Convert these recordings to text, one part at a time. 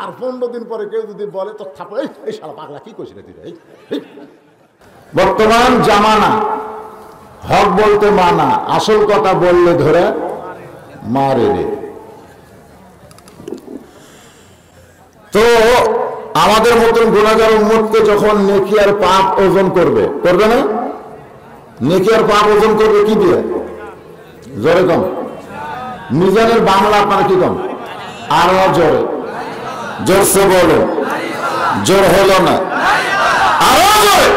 আর 15 দিন পরে কেউ যদি বলে তো থাপড়, এই শালা পাগলা কি কইছিস তুই? বর্তমান জামানা হক বলতে মানা, আসল কথা বললে ধরে মারে রে। তো আমাদের মতন গুনাহগার উম্মতকে যখন নেকি আর পাপ ওজন করবে, করবে না? নেকি আর পাপ ওজন করবে কি দিয়ে? জোরে কম। মিজানের বাংলা আপনারা কি কম? আরো জোরে, জোরসে বলো, জোর হলো না, আরো জোরে।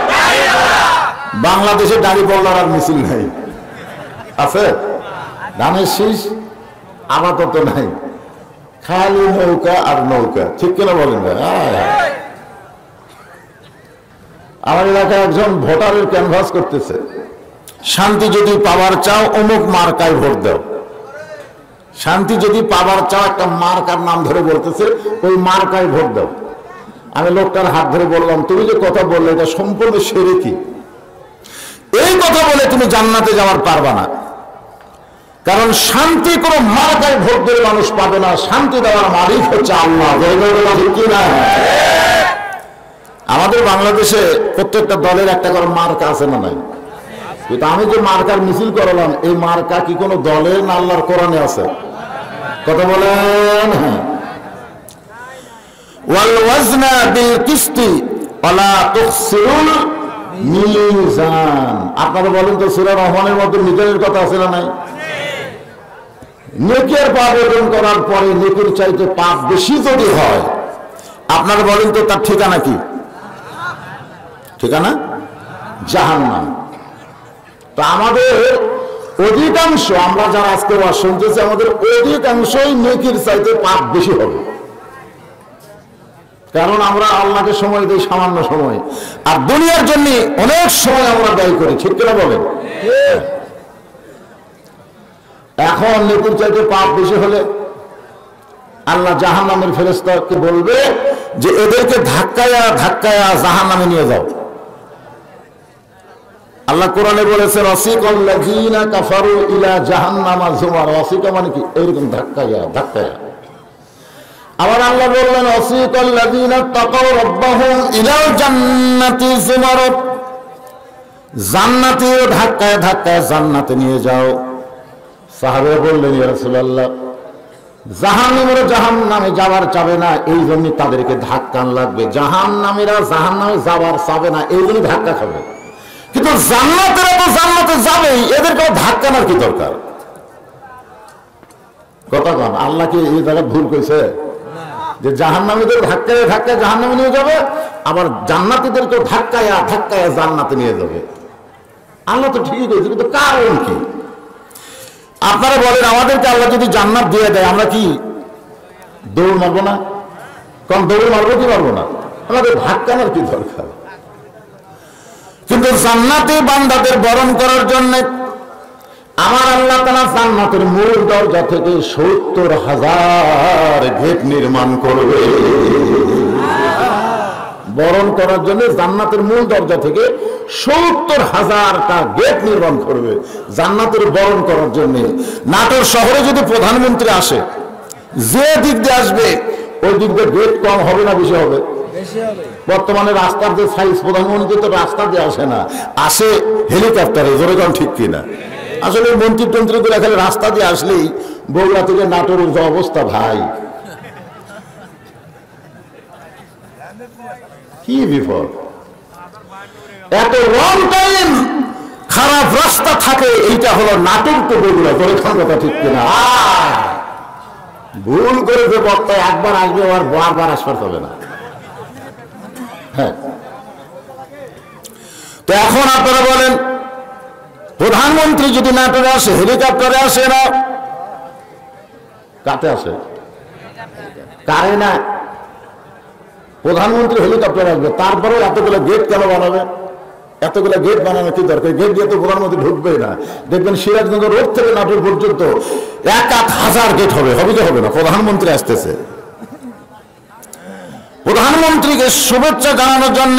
বাংলাদেশে দাড়ি পাল্লার আর মিছিল নাই, আছে? ধানের শীষ আপাতত নাই, খালি নৌকা আর নৌকা, ঠিক কিনা বলেন? আমার এলাকায় একজন ভোটারের ক্যানভাস করতেছে, শান্তি যদি পাওয়ার চাও অমুক মার্কায় ভোট দাও। শান্তি যদি পাওয়ার চাও, একটা মার্কার নাম ধরে বলতেছে, ওই মার্কায় ভোট দাও। আমি লোকটার হাত ধরে বললাম, তুমি যে কথা বললে এটা সম্পূর্ণ শিরকি। এই কথা বলে তুমি জান্নাতে যাওয়ার পারবা না, কারণ শান্তি কোনো মার্কায় ভোট দিয়ে মানুষ পাবে না, শান্তি দেওয়ার মালিক হচ্ছে আল্লাহ। আমাদের বাংলাদেশে প্রত্যেকটা দলের একটা করে মার্কা আছে না নাই? কিন্তু আমি যে মার্কার মিছিল করলাম, এই মার্কা কি কোনো দলের না আল্লাহর কোরআনে আছে? কথা বলেন। ওয়াল ওয়াজনা বিল কিসতি ওয়ালা তুখসিরুল মিজান। আপনারা বলেন তো সূরা রহমানের মধ্যে মিজানের কথা আছে না নাই? নেকির পাপ অর্জন করার পরে নেকির চাইতে পাপ বেশি যদি হয়, আপনারা বলেন তো তার ঠিকানা কি? ঠিকানা জাহান্নাম। তো আমাদের অধিকাংশ, আমরা যারা আজকে ওয়াজ শুনতেছি, আমাদের অধিকাংশই নেকির চাইতে পাপ বেশি হবে, কারণ আমরা আল্লাহকে সময় দিই সামান্য সময়, আর দুনিয়ার জন্য অনেক সময় আমরা ব্যয় করি, ঠিক কিনা বলেন? এখন নেকির চাইতে পাপ বেশি হলে আল্লাহ জাহান্নামের ফেরেশতাকে বলবে যে এদেরকে ধাক্কায়া ধাক্কায়া জাহান্নামে নিয়ে যাও। আল্লাহ কোরআনে বলেছেন, ওয়াসিকাল্লাযীনা কাফারু ইলা জাহান্নামা যুমার। ওয়াসিকা মানে কি? এরকম ধাক্কায়া ধাক্কায়া। আবার আল্লাহ বললেন, ওয়াসিকাল্লাযীনা তাকাউ রাব্বাহুম ইলাল জান্নাতি যুমার। জান্নাতীয় ধাক্কায় ধাক্কায় জান্নাতে নিয়ে যাও। সাহাবায়ে বললেন, ইয়া রাসূলুল্লাহ, জাহান্নামীরা জাহান্নামে যাওয়ার চাবে না, এই জন্য তাদেরকে ধাক্কা লাগবে। জাহান্নামীরা জাহান্নামে যাওয়ার চাবে না, এই জন্য ধাক্কা খাবে। কিন্তু জান্নাতেরা তো জান্নাতে যাবেই, এদেরকেও ধাক্কা নেওয়ার কি দরকার? কথা কন, আল্লাহ কি এই জায়গায় ভুল কইছে যে জাহান্নামীদের ধাক্কায় ধাক্কায় জাহান্নামে নিয়ে যাবে, আবার জান্নাতীদেরকেও ধাক্কায় ধাক্কায় জান্নাতে নিয়ে যাবে? আল্লাহ তো ঠিকই কইছে, কিন্তু কারণ কি? আপনারা বলেন, আমাদেরকে আল্লাহ যদি জান্নাত দিয়ে দেয়, আমরা কি দৌড় মারবো না? কারণ দৌড় মারবো কি মারবো না? আমাদের ধাক্কা নেওয়ার কি দরকার? কিন্তু জান্নাতি বান্দাদের বরণ করার জন্য আমার আল্লাহ তাআলা জান্নাতের মূল দরজা থেকে 70,000 গেট নির্মাণ করবে। বরণ করার জন্য জান্নাতের মূল দরজা থেকে 70,000টা গেট নির্মাণ করবে জান্নাতের বরণ করার জন্য। নাটোর শহরে যদি প্রধানমন্ত্রী আসে, যে দিক দিয়ে আসবে ওই দিক দিয়ে গেট কম হবে না বেশি হবে? বর্তমানে রাস্তার যে সাইজ, প্রধানমন্ত্রী তো রাস্তা দিয়ে আসে না, আসে হেলিকপ্টারে। যেরকম ঠিক কিনা? আসলে মন্ত্রী টন্ত্রী করে খালি রাস্তা দিয়ে আসলেই বগুড়া থেকে নাটোরের যে অবস্থা, ভাই কি বিপদ! এত লং টাইম খারাপ রাস্তা থাকে, এইটা হলো নাটোর তো বগুড়া। যেরকম কথা ঠিক কিনা? ভুল করেছে বক্তা, একবার আসবে আর বারবার আসবার হবে না। হ্যাঁ, তো এখন আপনারা বলেন, প্রধানমন্ত্রী যদি নাটোরে আসে, হেলিকপ্টারে আসে না, কাতে আসে? কারে না? প্রধানমন্ত্রী হেলিকপ্টারে আসবে, তারপরেও এতগুলো গেট কেন বানাবে? এতগুলো গেট বানানো কি দরকার? গেট দিয়ে তো প্রধানমন্ত্রী ঢুকবেই না। দেখবেন সিরাজগঞ্জ রোড থেকে নাটোর পর্যন্ত 1,000 গেট হবে, হবে কি হবে না? প্রধানমন্ত্রী আসতেছে, প্রধানমন্ত্রীকে শুভেচ্ছা জানানোর জন্য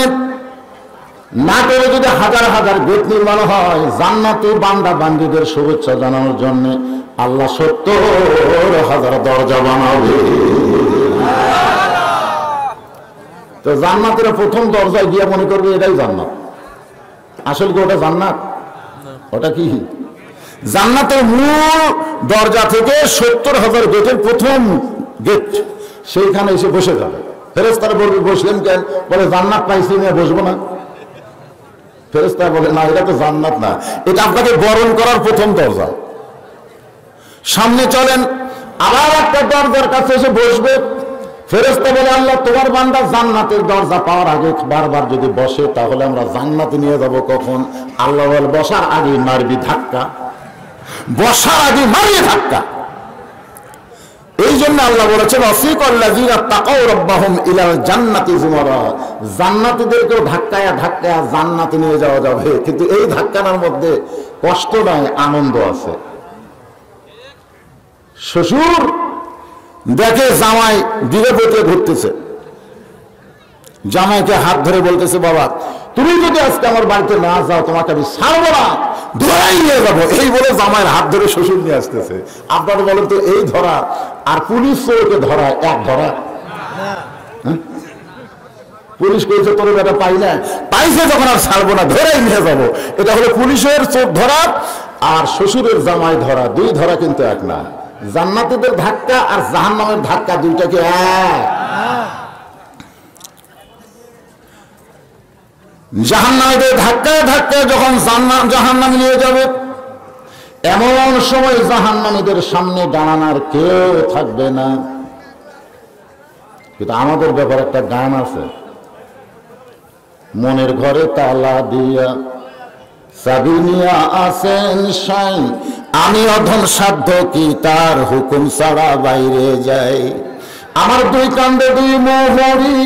নাটোরে যদি 1000 গেট নির্মাণ হয়, জান্নাতি বান্দা বান্দীদের শুভেচ্ছা জানানোর জন্য আল্লাহ 70,000 দরজা বানাবে। তো জান্নাতের প্রথম দরজায় গিয়ে মনে করবে এটাই জান্নাত। আসলে কি ওটা জান্নাত? ওটা কি? জান্নাতের মূল দরজা থেকে 70,000 গেটের প্রথম গেট, সেইখানে এসে বসে যাবে। ফেরেশতারা বলবে বসলেন কেন? বলে জান্নাত পাইছি নিয়ে বসবো না। ফেরেশতারা বলে না, এটা তো জান্নাত না, এটা আপনাকে বরণ করার প্রথম দরজা। সামনে চলেন, আবার একটা দরজার কাছে এসে বসবে। ফেরেশতা বলে আল্লাহ তোমার বান্দা জান্নাতের দরজা পাওয়ার আগে বারবার যদি বসে তাহলে আমরা জান্নাতে নিয়ে যাব কখন? আল্লাহ বলে বসার আগে মারবি ধাক্কা, বসার আগে মারবি ধাক্কা। এই জন্য আল্লাহ বলেছেন ওয়াসিকাল্লাযীনা তাকাউ রাব্বাহুম ইলাল জান্নাতি যুমারা, জান্নাতীদেরকেও ধাক্কায়া ধাক্কায়া জান্নাতে নিয়ে যাওয়া যাবে। কিন্তু এই ধাক্কানোর মধ্যে কষ্ট নাই, আনন্দ আছে। শ্বশুর দেখে জামাই দিকে পথে ঘুরতেছে, জামাইকে হাত ধরে বলতেছে বাবা তুমি যদি আজকে আমার বাড়িতে না যাও তোমাকে আমি ছাড়বো না, ধরাই নিয়ে যাবো। এই বলে জামাইয়ের হাত ধরে শ্বশুর নিয়ে আসতেছে। আপনারা বলেন তো এই ধরা আর পুলিশ চোরকে ধরা এক ধরা? পুলিশ কইছে তোর বেটা পাই না, পাইছে যখন আর ছাড়বো না, ধরাই নিয়ে যাবো। এটা হলো পুলিশের চোর ধরা আর শ্বশুরের জামাই ধরা, দুই ধরা কিন্তু এক না। জান্নাতীদের ধাক্কা আর জাহান্নামের ধাক্কা দুইটাকে এক। জাহান্নামীদের ধাক্কায় ধাক্কায় যখন জাহান্নামে নিয়ে যাবে, এমন সময় জাহান্নামীদের সামনে দাঁড়ানোর কেউ থাকবে না। কিন্তু আমাদের ব্যাপারে একটা গান আছে, মনের ঘরে তালা দিয়া চাবি নিয়া আসেন সাই, আমি অধম সাধ্য কি তার হুকুম ছাড়া বাইরে যাই। আমার দুই কান্দে দুই মোহরি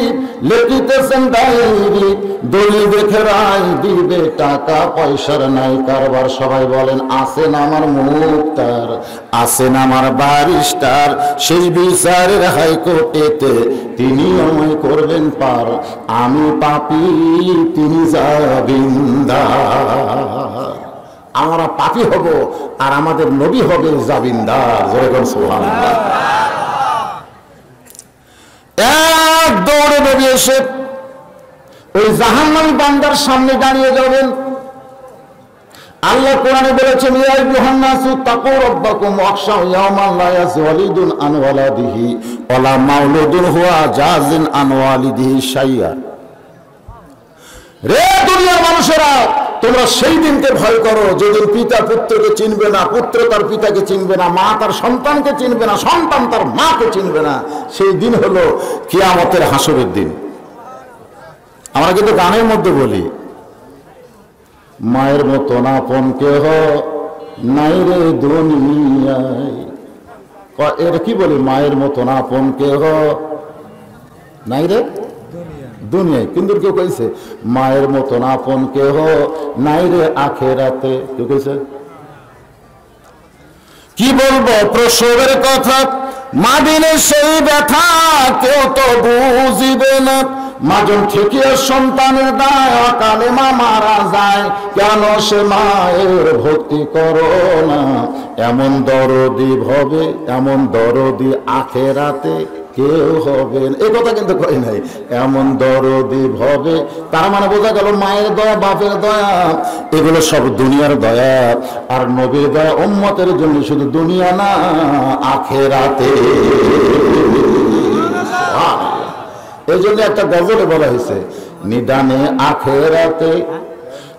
লেখিতেছেন ডায়েরি, দলিল দেখে রায় দিবে টাকা পয়সার নাই কারবার। সবাই বলেন আছেন আমার মুক্তার, আছেন আমার ব্যারিস্টার, সেই বিচারের হাইকোর্টেতে তিনি আমায় করবেন পার। আমি পাপী তিনি জামিনদার। আমরা পাপী হব আর আমাদের নবী হবে জামিনদার। যেরকম সুবহানাল্লাহ। এক দৌড়ে নবী এসে ওই জাহান্নামী বান্দার সামনে দাঁড়িয়ে যাবেন। আল্লাহ কোরআনে বলেছেন ইয়া আইয়ুহান নাসু তাকু রাব্বাকুম ওয়াখশাউ ইয়াওমান লা ইয়াজওয়ালিদুন আন ওয়ালাদিহি ওয়ালা মাউলুদুন হুয়া জাযিন আন ওয়ালিদিহি শাইয়া। রে দুনিয়ার মানুষেরা, তোমরা সেই দিনকে ভয় করো যেদিন পিতা পুত্রকে চিনবে না, পুত্র তার পিতাকে চিনবে না, মা তার সন্তানকে চিনবে না, সন্তান তার মাকে চিনবে না। সেই দিন হলো কিয়ামতের হাসরের দিন। আমরা কিন্তু গানের মধ্যে বলি মায়ের মতন আপন কেহ নাই রে দুনিয়ায়। এর কি বলি মায়ের মতন আপন কেহ নাই রে দুনিয়ায়। কিন্তু কেউ কইছে মায়ের মতন আপন কেহ নাই রে আখেরাতে। কেউ কইছে কি বলবো প্রসবের কথা, মা দিনে সেই ব্যথা কেউ তো বুঝিবে না। মাজন থেকে সন্তানের দায় কালে মা মারা যায়, কেন সে মায়ের ভক্তি করো না। এমন দরদি ভবে এমন দরদি আখেরাতে কেউ হবে। এই কথা কিন্তু কই নাই, এমন দরদি ভবে। তার মানে বোঝা গেল মায়ের দয়া বাপের দয়া এগুলো সব দুনিয়ার দয়া, আর নবীর দয়া উম্মতের জন্য শুধু দুনিয়া না আখেরাতে। এই জন্য একটা গজলে বলা হয়েছে নিদানে আখেরাতে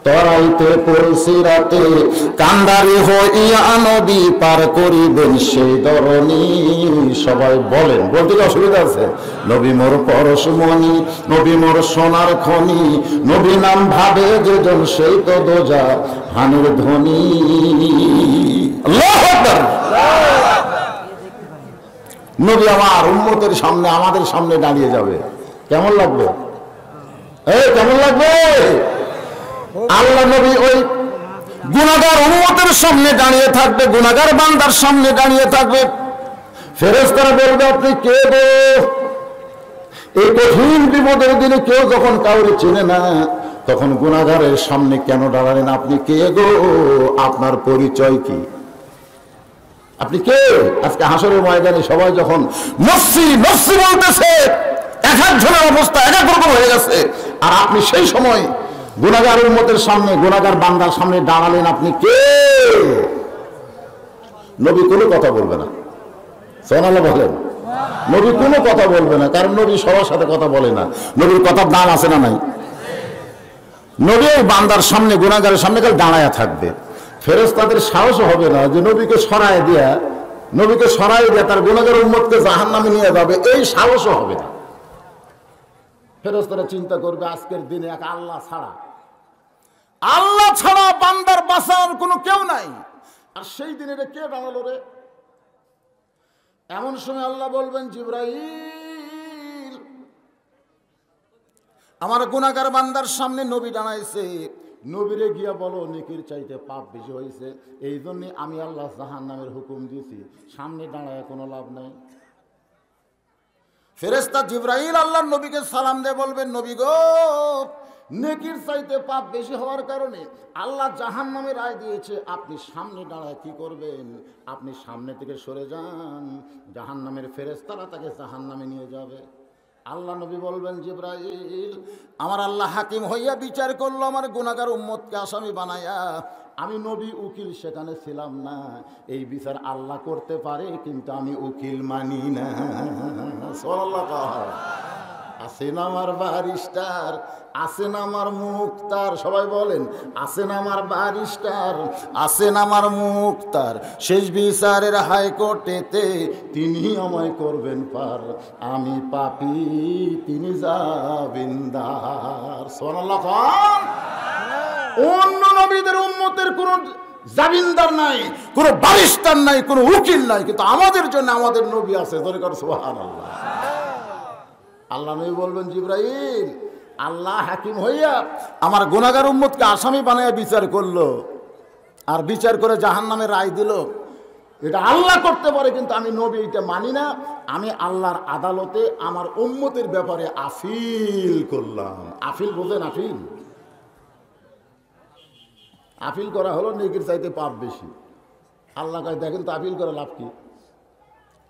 তরাইতে পলসিরাতে কান্দারি হইয়া নদী পার করিবেন সেই ধরনী। সবাই বলেন, বলতে অসুবিধা আছে? নবী মোর পরশমণি, নবী মোর সোনার খনি, নবী নাম ভাবে যেজন সেই তো দোজা হানির ধ্বনি। আল্লাহু আকবার। নবী আমার উম্মতের সামনে আমাদের সামনে দাঁড়িয়ে যাবে, কেমন লাগবে? এই কেমন লাগবে? আল্লাহ নবী ওই গুনাহগার উম্মতের সামনে দাঁড়িয়ে থাকবে, গুনাহগার বান্দার সামনে দাঁড়িয়ে থাকবে। ফেরেশতারা বলবে আপনি কে গো? এই কঠিন বিপদের দিনে কেউ যখন কাউরে চেনে না তখন গুনাহগারের সামনে কেন দাঁড়ালেন? আপনি কে গো? আপনার পরিচয় কি? আপনি কে? আজকে হাসরের ময়দানে সবাই যখন নফসি নফসি বলতেছে, এক এক একজনের অবস্থা এক এক রকম হয়ে গেছে, আর আপনি সেই সময় গুনাহগার উম্মতের সামনে, গুনাহগার বান্দার সামনে দাঁড়ালেন। আপনি কে? নবী কোনো কথা বলবে না। সুবহানাল্লাহ বলেন। নবী কোনো কথা বলবে না, কারণ নবী সবার সাথে কথা বলে না। নবীর কথার দাম আছে না নাই? নবী ওই বান্দার সামনে, গুনাহগারের সামনে কাল দাঁড়ায়া থাকবে। ফেরেশতাদের সাহস হবে না যে নবীকে সরায় দিয়া তার গুনাহগার উম্মতকে জাহান্নামে নিয়ে যাবে, এই সাহসও হবে না। ফেরেশতারা চিন্তা করবে আজকের দিনে এক আল্লাহ ছাড়া বান্দার বাঁচার কোনো কেউ নাই। আর সেই দিনে কে দাঁড়ালো রে? এমন সময় আল্লাহ বলবেন, জিবরাইল, আমার গুনাহগার বান্দার সামনে নবী দাঁড়াইছে, নবীরে গিয়া বলো নেকির চাইতে পাপ বেশি হয়েছে, এই জন্য আমি আল্লাহ জাহান্নামের হুকুম দিয়েছি, সামনে দাঁড়ায় কোনো লাভ নাই। ফেরেশতা জিবরাইল আল্লাহর নবীকে সালাম দিয়ে বলবেন, নবী গো, নেকির চাইতে পাপ বেশি হওয়ার কারণে আল্লাহ জাহান্নামের রায় দিয়েছে, আপনি সামনে দাঁড়ায় কি করবেন? আপনি সামনে থেকে সরে যান, জাহান্নামের ফেরেশতারা তাকে জাহান্নামে নিয়ে যাবে। আল্লাহ নবী বলবেন, জিবরাইল, আমার আল্লাহ হাকিম হইয়া বিচার করলো, আমার গুনাহগার উম্মতকে আসামি বানায়া। আমি নবী উকিল সেখানে ছিলাম না, এই বিচার আল্লাহ করতে পারে, কিন্তু আমি উকিল মানি না। আছেন আমার ব্যারিস্টার, আছেন আমার মুক্তার, সবাই বলেন, আছেন আমার ব্যারিস্টার, আছেন আমার মুক্তার, শেষ বিচারের হাইকোর্টেতে তিনি আমায় করবেন পার, আমি পাপী তিনি জামিনদার। সুবহানাল্লাহ খান। অন্য নবীদের উম্মতের কোন জামিনদার নাই, কোন ব্যারিস্টার নাই, কোন উকিল নাই, কিন্তু আমাদের জন্য আমাদের নবী আছে। দরকার সুবহানাল্লাহ। আল্লাহ নবী বলবেন, জিবরাইল, আল্লাহ হাকিম হইয়া আমার গুনাহগার উম্মতকে আসামি বানায়া বিচার করলো, আর বিচার করে জাহান্নামের রায় দিল। এটা আল্লাহ করতে পারে, কিন্তু আমি নবী এটা মানি না। আমি আল্লাহর আদালতে আমার উম্মতের ব্যাপারে আপিল করলাম। আপিল বোঝেন? আপিল করা হলো নেকির চাইতে পাপ বেশি। আল্লাহ কয়, দেখেন তো আপিল করে লাভ কি?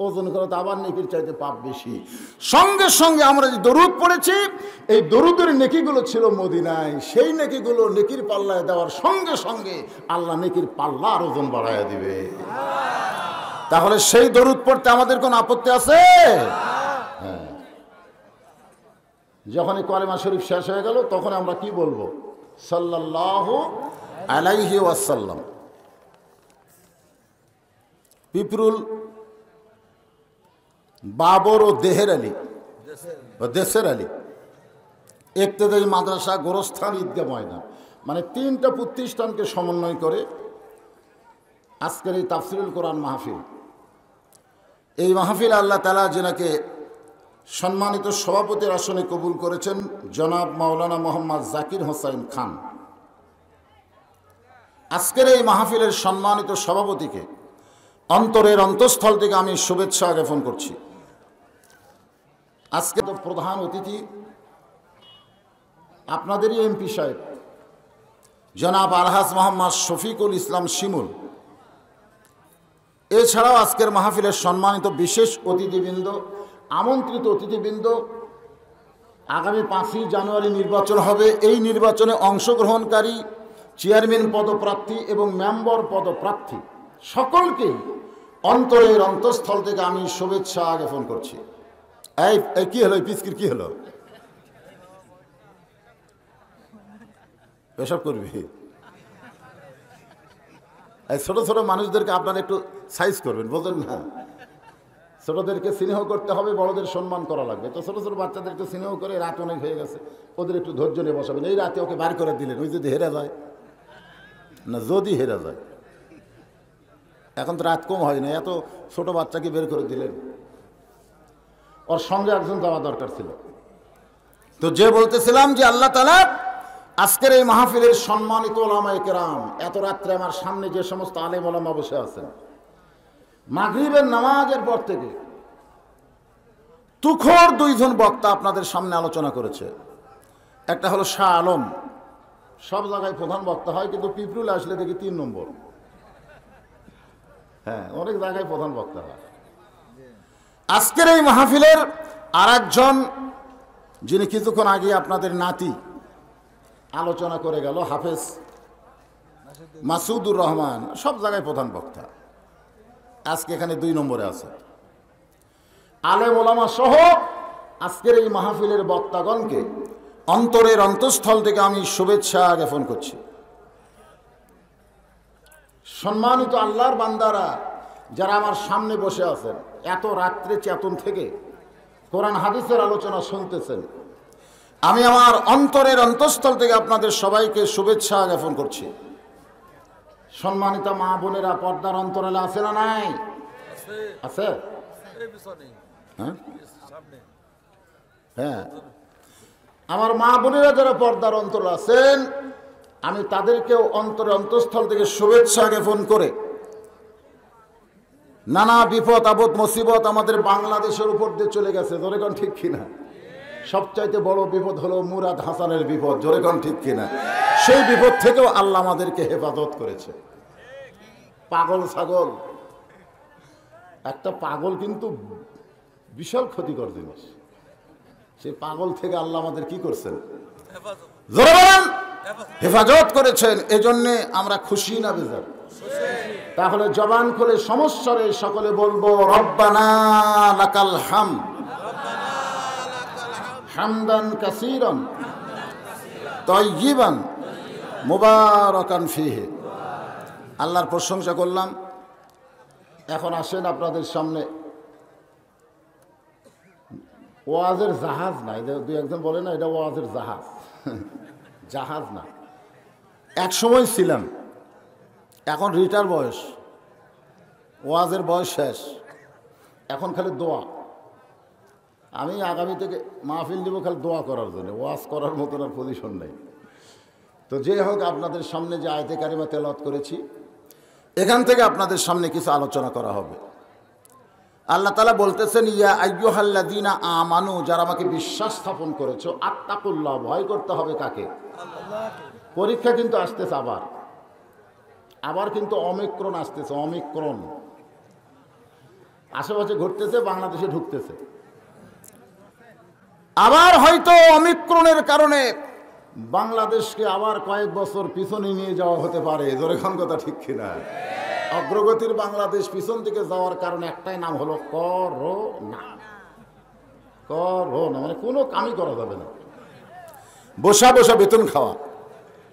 ওজন করে তো আবার নেকির চাইতে পাপ বেশি। সঙ্গে সঙ্গে আমরা যে দরুদ পড়েছি, এই দরুদের নেকিগুলো ছিল মদিনায়, সেই নেকিগুলো নেকির পাল্লায় দেওয়ার সঙ্গে সঙ্গে আল্লাহ নেকির পাল্লার ওজন বাড়ায় দিবে। তাহলে সেই দরুদ পড়তে আমাদের কোন আপত্তি আছে? হ্যাঁ। যখনই কলেমা শরীফ শেষ হয়ে গেল, তখন আমরা কি বলবো? সাল্লাল্লাহু আলাইহি ওয়াসাল্লাম। পিপরুল বাবর ও দেহের আলী, দেশের আলী, ইবতেদায়ী মাদ্রাসা, গোরস্থান, ঈদগাহ ময়দান, মানে তিনটা প্রতিষ্ঠানকে সমন্বয় করে আজকের এই তাফসিরুল কোরআন মাহফিল। এই মাহফিল আল্লাহ তাআলা যেনাকে সম্মানিত সভাপতির আসনে কবুল করেছেন, জনাব মাওলানা মোহাম্মদ জাকির হোসাইন খান। আজকের এই মাহফিলের সম্মানিত সভাপতিকে অন্তরের অন্তঃস্থল থেকে আমি শুভেচ্ছা জ্ঞাপন করছি। আজকে তো প্রধান অতিথি আপনাদেরই এমপি সাহেব জনাব আলহাজ মোহাম্মদ শফিকুল ইসলাম শিমুল। এছাড়াও আজকের মাহফিলের সম্মানিত বিশেষ অতিথিবৃন্দ, আমন্ত্রিত অতিথিবৃন্দ, আগামী 5ই জানুয়ারি নির্বাচন হবে। এই নির্বাচনে অংশগ্রহণকারী চেয়ারম্যান পদপ্রার্থী এবং মেম্বার পদপ্রার্থী সকলকে অন্তরের অন্তঃস্থল থেকে আমি শুভেচ্ছা জ্ঞাপন করছি। এই কি হলো? পিচকির কি হলো? এসব করবি? এই ছোট ছোট মানুষদেরকে আপনারা একটু সাইজ করবেন, বোঝেন না? ছোটদেরকে স্নেহ করতে হবে, বড়দের সম্মান করা লাগবে। তো ছোট ছোট বাচ্চাদেরকে স্নেহ করে, রাত অনেক হয়ে গেছে, ওদের একটু ধৈর্য নিয়ে বসাবেন। এই রাতে ওকে বার করে দিলেন, ওই যদি হেরে যায় না, যদি হেরে যায়, এখন তো রাত কম হয় না, এত ছোট বাচ্চাকে বের করে দিলেন। ওর সঙ্গে একজন যাওয়া দরকার ছিল। তো যে বলতেছিলাম যে আল্লাহ তাআলা আজকের এই মাহফিলের সম্মানিত ওলামায়ে কেরাম, এত রাত্রে আমার সামনে যে সমস্ত আলেম ওলামা বসে আছেন, মাগরিবের নামাজের পর থেকে তুখোর 2 জন বক্তা আপনাদের সামনে আলোচনা করেছে। একটা হলো শাহ আলম, সব জায়গায় প্রধান বক্তা হয়, কিন্তু পিপরুলে আসলে দেখি 3 নম্বর। হ্যাঁ, অনেক জায়গায় প্রধান বক্তা হয়। আজকের এই মাহফিলের আরেকজন যিনি কিছুক্ষণ আগে আপনাদের নাতি আলোচনা করে গেল, হাফেজ মাসুদুর রহমান, সব জায়গায় প্রধান বক্তা, আজকে এখানে 2 নম্বরে আছে। আলেম ওলামা সহ আজকের এই মাহফিলের বক্তাগণকে অন্তরের অন্তঃস্থল থেকে আমি শুভেচ্ছা জ্ঞাপন করছি। সম্মানিত আল্লাহর বান্দারা যারা আমার সামনে বসে আছেন, এত রাত্রে চেতন থেকে কোরআন হাদিসের আলোচনা শুনতেছেন, আমি আমার অন্তরের অন্তঃস্থল থেকে আপনাদের সবাইকে শুভেচ্ছা জ্ঞাপন করছি। সম্মানিত মা বোনেরা পর্দার অন্তরালে আছে না নাই? আছে। হ্যাঁ, আমার মা বোনেরা যারা পর্দার অন্তর আছেন, আমি তাদেরকেও অন্তরের অন্তঃস্থল থেকে শুভেচ্ছা জ্ঞাপন করে নানা বিপদ আপদ মুসিবত আমাদের বাংলাদেশের উপর দিয়ে চলে গেছে, জোরে কোন ঠিক কিনা? সবচাইতে বড় বিপদ হলো মুরাদ হাসানের বিপদ, জোরে কোন ঠিক কিনা? সেই বিপদ থেকেও আল্লাহ আমাদেরকে হেফাজত করেছে। পাগল ছাগল, একটা পাগল কিন্তু বিশাল ক্ষতিকর জিনিস। সেই পাগল থেকে আল্লাহ আমাদের কি করছেন? জোরে বলেন, হেফাজত করেছেন। এজন্য আমরা খুশি না বেজার? তাহলে জবান খুলে সমস্যারে সকলে বলবো রব্বানা লাকাল হামদ হামদান কাসীরান তাইয়িবান মুবারাকান ফীহি। আল্লাহর প্রশংসা করলাম। এখন আসেন আপনাদের সামনে ওয়াজের জাহাজ না, এটা 2-1জন বলে না এটা ওয়াজের জাহাজ, জাহাজ না। এক সময় ছিলাম, এখন রিটার বয়স, ওয়াজের বয়স শেষ, এখন খালি দোয়া। আমি আগামী থেকে মাহফিল দিব খালি দোয়া করার জন্য, ওয়াজ করার মতন আর পজিশন নেই। তো যে হোক, আপনাদের সামনে যে আয়াতে কারিমা তেলাওয়াত করেছি, এখান থেকে আপনাদের সামনে কিছু আলোচনা করা হবে। আল্লাহ তাআলা বলতেছেন, ইয়া আইয়ুহাল্লাযীনা আমানু, যারা আমাকে বিশ্বাস স্থাপন করেছো, আত্তাকুল্লাহ, ভয় করতে হবে কাকে? পরীক্ষা কিন্তু আসতেছে, আবার কিন্তু অমিক্রণ আসতেছে। অমিক্রণ আশেপাশে ঘটতেছে, বাংলাদেশে ঢুকতেছে। আবার হয়তো অমিক্রণের কারণে বাংলাদেশকে আবার কয়েক বছর পিছনে নিয়ে যাওয়া হতে পারে, জোরে কোন কথা ঠিক কিনা? অগ্রগতির বাংলাদেশ পিছন দিকে যাওয়ার কারণে একটাই নাম হলো করোনা। করোনা মানে কোনো কামই করা যাবে না, বসা বসা বেতন খাওয়া,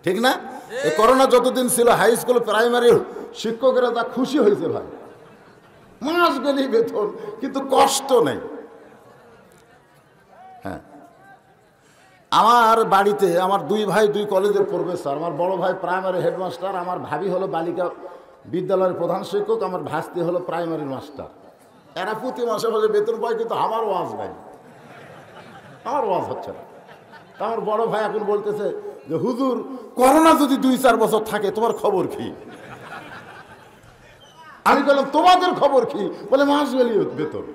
ঠিক না? এই করোনা যতদিন ছিল, হাই স্কুল প্রাইমারি শিক্ষকেরা তা খুশি হয়েছে, ভাই মাস গেলেই বেতন, কিন্তু কষ্ট নেই। হ্যাঁ, আমার বাড়িতে আমার 2 ভাই 2 কলেজের প্রফেসর, আমার বড় ভাই প্রাইমারি হেডমাস্টার, আমার ভাবি হলো বালিকা বিদ্যালয়ের প্রধান শিক্ষক, আমার ভাস্তি হলো প্রাইমারি মাস্টার। এরা প্রতি মাসে বলে বেতন পায়, কিন্তু আমার ওয়াজ নাই, আমার ওয়াজ হচ্ছে না। আমার বড় ভাই এখন বলতেছে যে হুজুর, করোনা যদি 2-4 বছর থাকে তোমার খবর কি? আমি বললাম তোমাদের খবর কি? বলে মাস গেলি বেতন।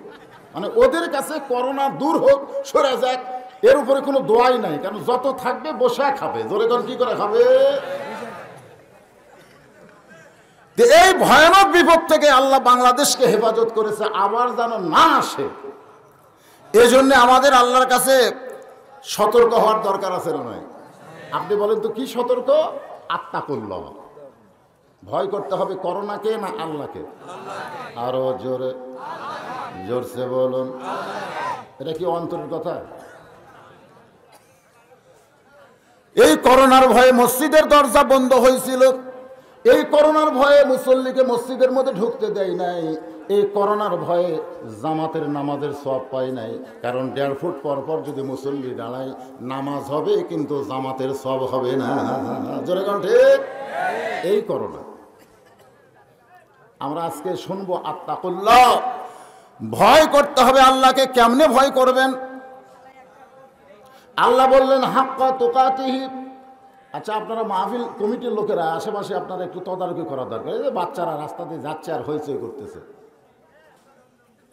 মানে ওদের কাছে করোনা দূর হোক, সরে যাক, এর উপরে কোনো দোয়াই নাই, কারণ যত থাকবে বসে খাবে, জোরে কোন কি করে খাবে? এই ভয়ানক বিপদ থেকে আল্লাহ বাংলাদেশকে হেফাজত করেছে, আবার যেন না আসে। এজন্য আমাদের আল্লাহর কাছে সতর্ক হওয়ার দরকার আছে না নয়? আপনি বলেন তো কি সতর্ক? আত্তাকুল্লাহ, ভয় করতে হবে করোনাকে না আল্লাহকে? আরো জোরে জোরসে বলুন, এটা কি অন্তরের কথা? এই করোনার ভয়ে মসজিদের দরজা বন্ধ হয়েছিল, এই করোনার ভয়ে মুসল্লিকে মসজিদের মধ্যে ঢুকতে দেয় নাই, এই করোনার ভয়ে জামাতের নামাজের সওয়াব পায় নাই, কারণ 1.5 ফুট পর পর যদি মুসল্লি দাঁড়ায় নামাজ হবে, কিন্তু জামাতের সওয়াব হবে না। জোরে কোন ঠিক? এই করোনা আমরা আজকে শুনবো আত্তাকুল্লাহ, ভয় করতে হবে আল্লাহকে। কেমনে ভয় করবেন? আল্লাহ বললেন হাক্কা তুকাতিহি। আচ্ছা, আপনারা মাহফিল কমিটির লোকেরা আশেপাশে আপনারা একটু তদারকি করা দরকার। এই যে বাচ্চারা রাস্তা দিয়ে যাচ্ছে আর হইচই করতেছে,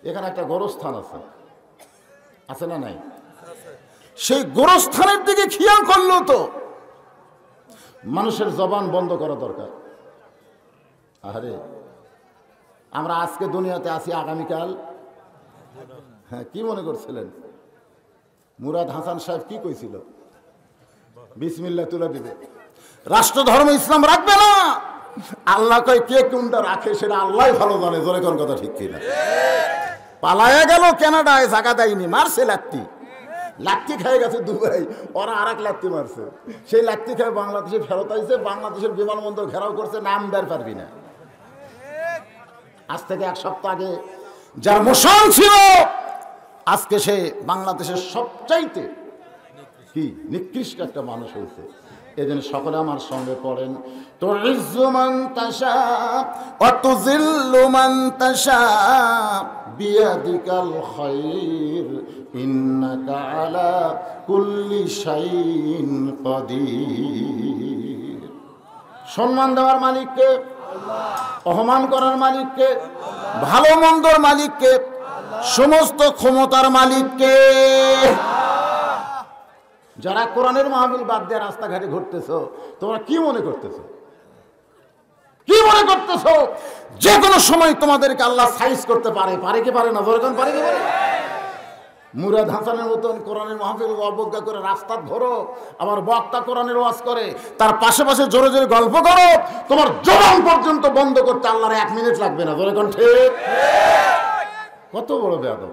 এখানে একটা গোরস্থান আছে না নাই? সেই গোরস্থানের দিকে খেয়াল করলো তো মানুষের জবান বন্ধ করা দরকার। আরে আমরা আজকে দুনিয়াতে আছি, আগামীকাল হ্যাঁ কি মনে করছিলেন? মুরাদ হাসান সাহেব কি কইছিল? বিসমিল্লাহ তুলে দিবে, রাষ্ট্র ধর্ম ইসলাম রাখবে না। আল্লাহ কয় কে কোনটা রাখে সেটা আল্লাহ ভালো জানে। জোরে কোন কথা ঠিক কিনা? পালায়া গেল কানাডায়, জায়গা দেয়নি, মারছে লাত্তি, লাত্তি খেয়ে গেছে দুবাই, ওরা আর এক লাত্তি মারছে, সেই লাত্তি খেয়ে বাংলাদেশে ফেরত আইছে। বাংলাদেশের বিমানবন্দর ঘেরাও করছে, নাম বের পারবি না। আজ থেকে 1 সপ্তাহ আগে যার মোশন ছিল, আজকে সে বাংলাদেশের সবচাইতে কি নিকৃষ্ট একটা মানুষ হয়েছে। এজন্য সকলে আমার সঙ্গে পড়েন, তুইজ্জু মান তাশা ওয়া তুযিল্লু মান তাশা বিয়াদিকাল খায়র ইন্নাকা আলা কুল্লি শাইইন কাদির। সম্মান দেওয়ার মালিককে, অপমান করার মালিককে, ভালো মন্দর মালিককে, সমস্ত ক্ষমতার মালিককে। যারা কোরআনের মাহফিল বাদ দিয়ে রাস্তাঘাটে ঘুরতেছো, তোমরা কি মনে করতেছো? কি মনে করতেছো যে কোনো সময় তোমাদেরকে আল্লাহ সাইজ করতে পারে? পারে কি পারে না? ধরে পারে কি পারে? মুরাদ হাসানের মতন কোরআনের মাহফিল অবজ্ঞা করে রাস্তা ধরো, আবার বক্তা কোরআনের ওয়াজ করে, তার পাশে পাশে জোরে জোরে গল্প করো, তোমার জবান পর্যন্ত বন্ধ করতে আল্লাহর 1 মিনিট লাগবে না। ধরে কোন ঠিক? কত বড় বেয়াদব!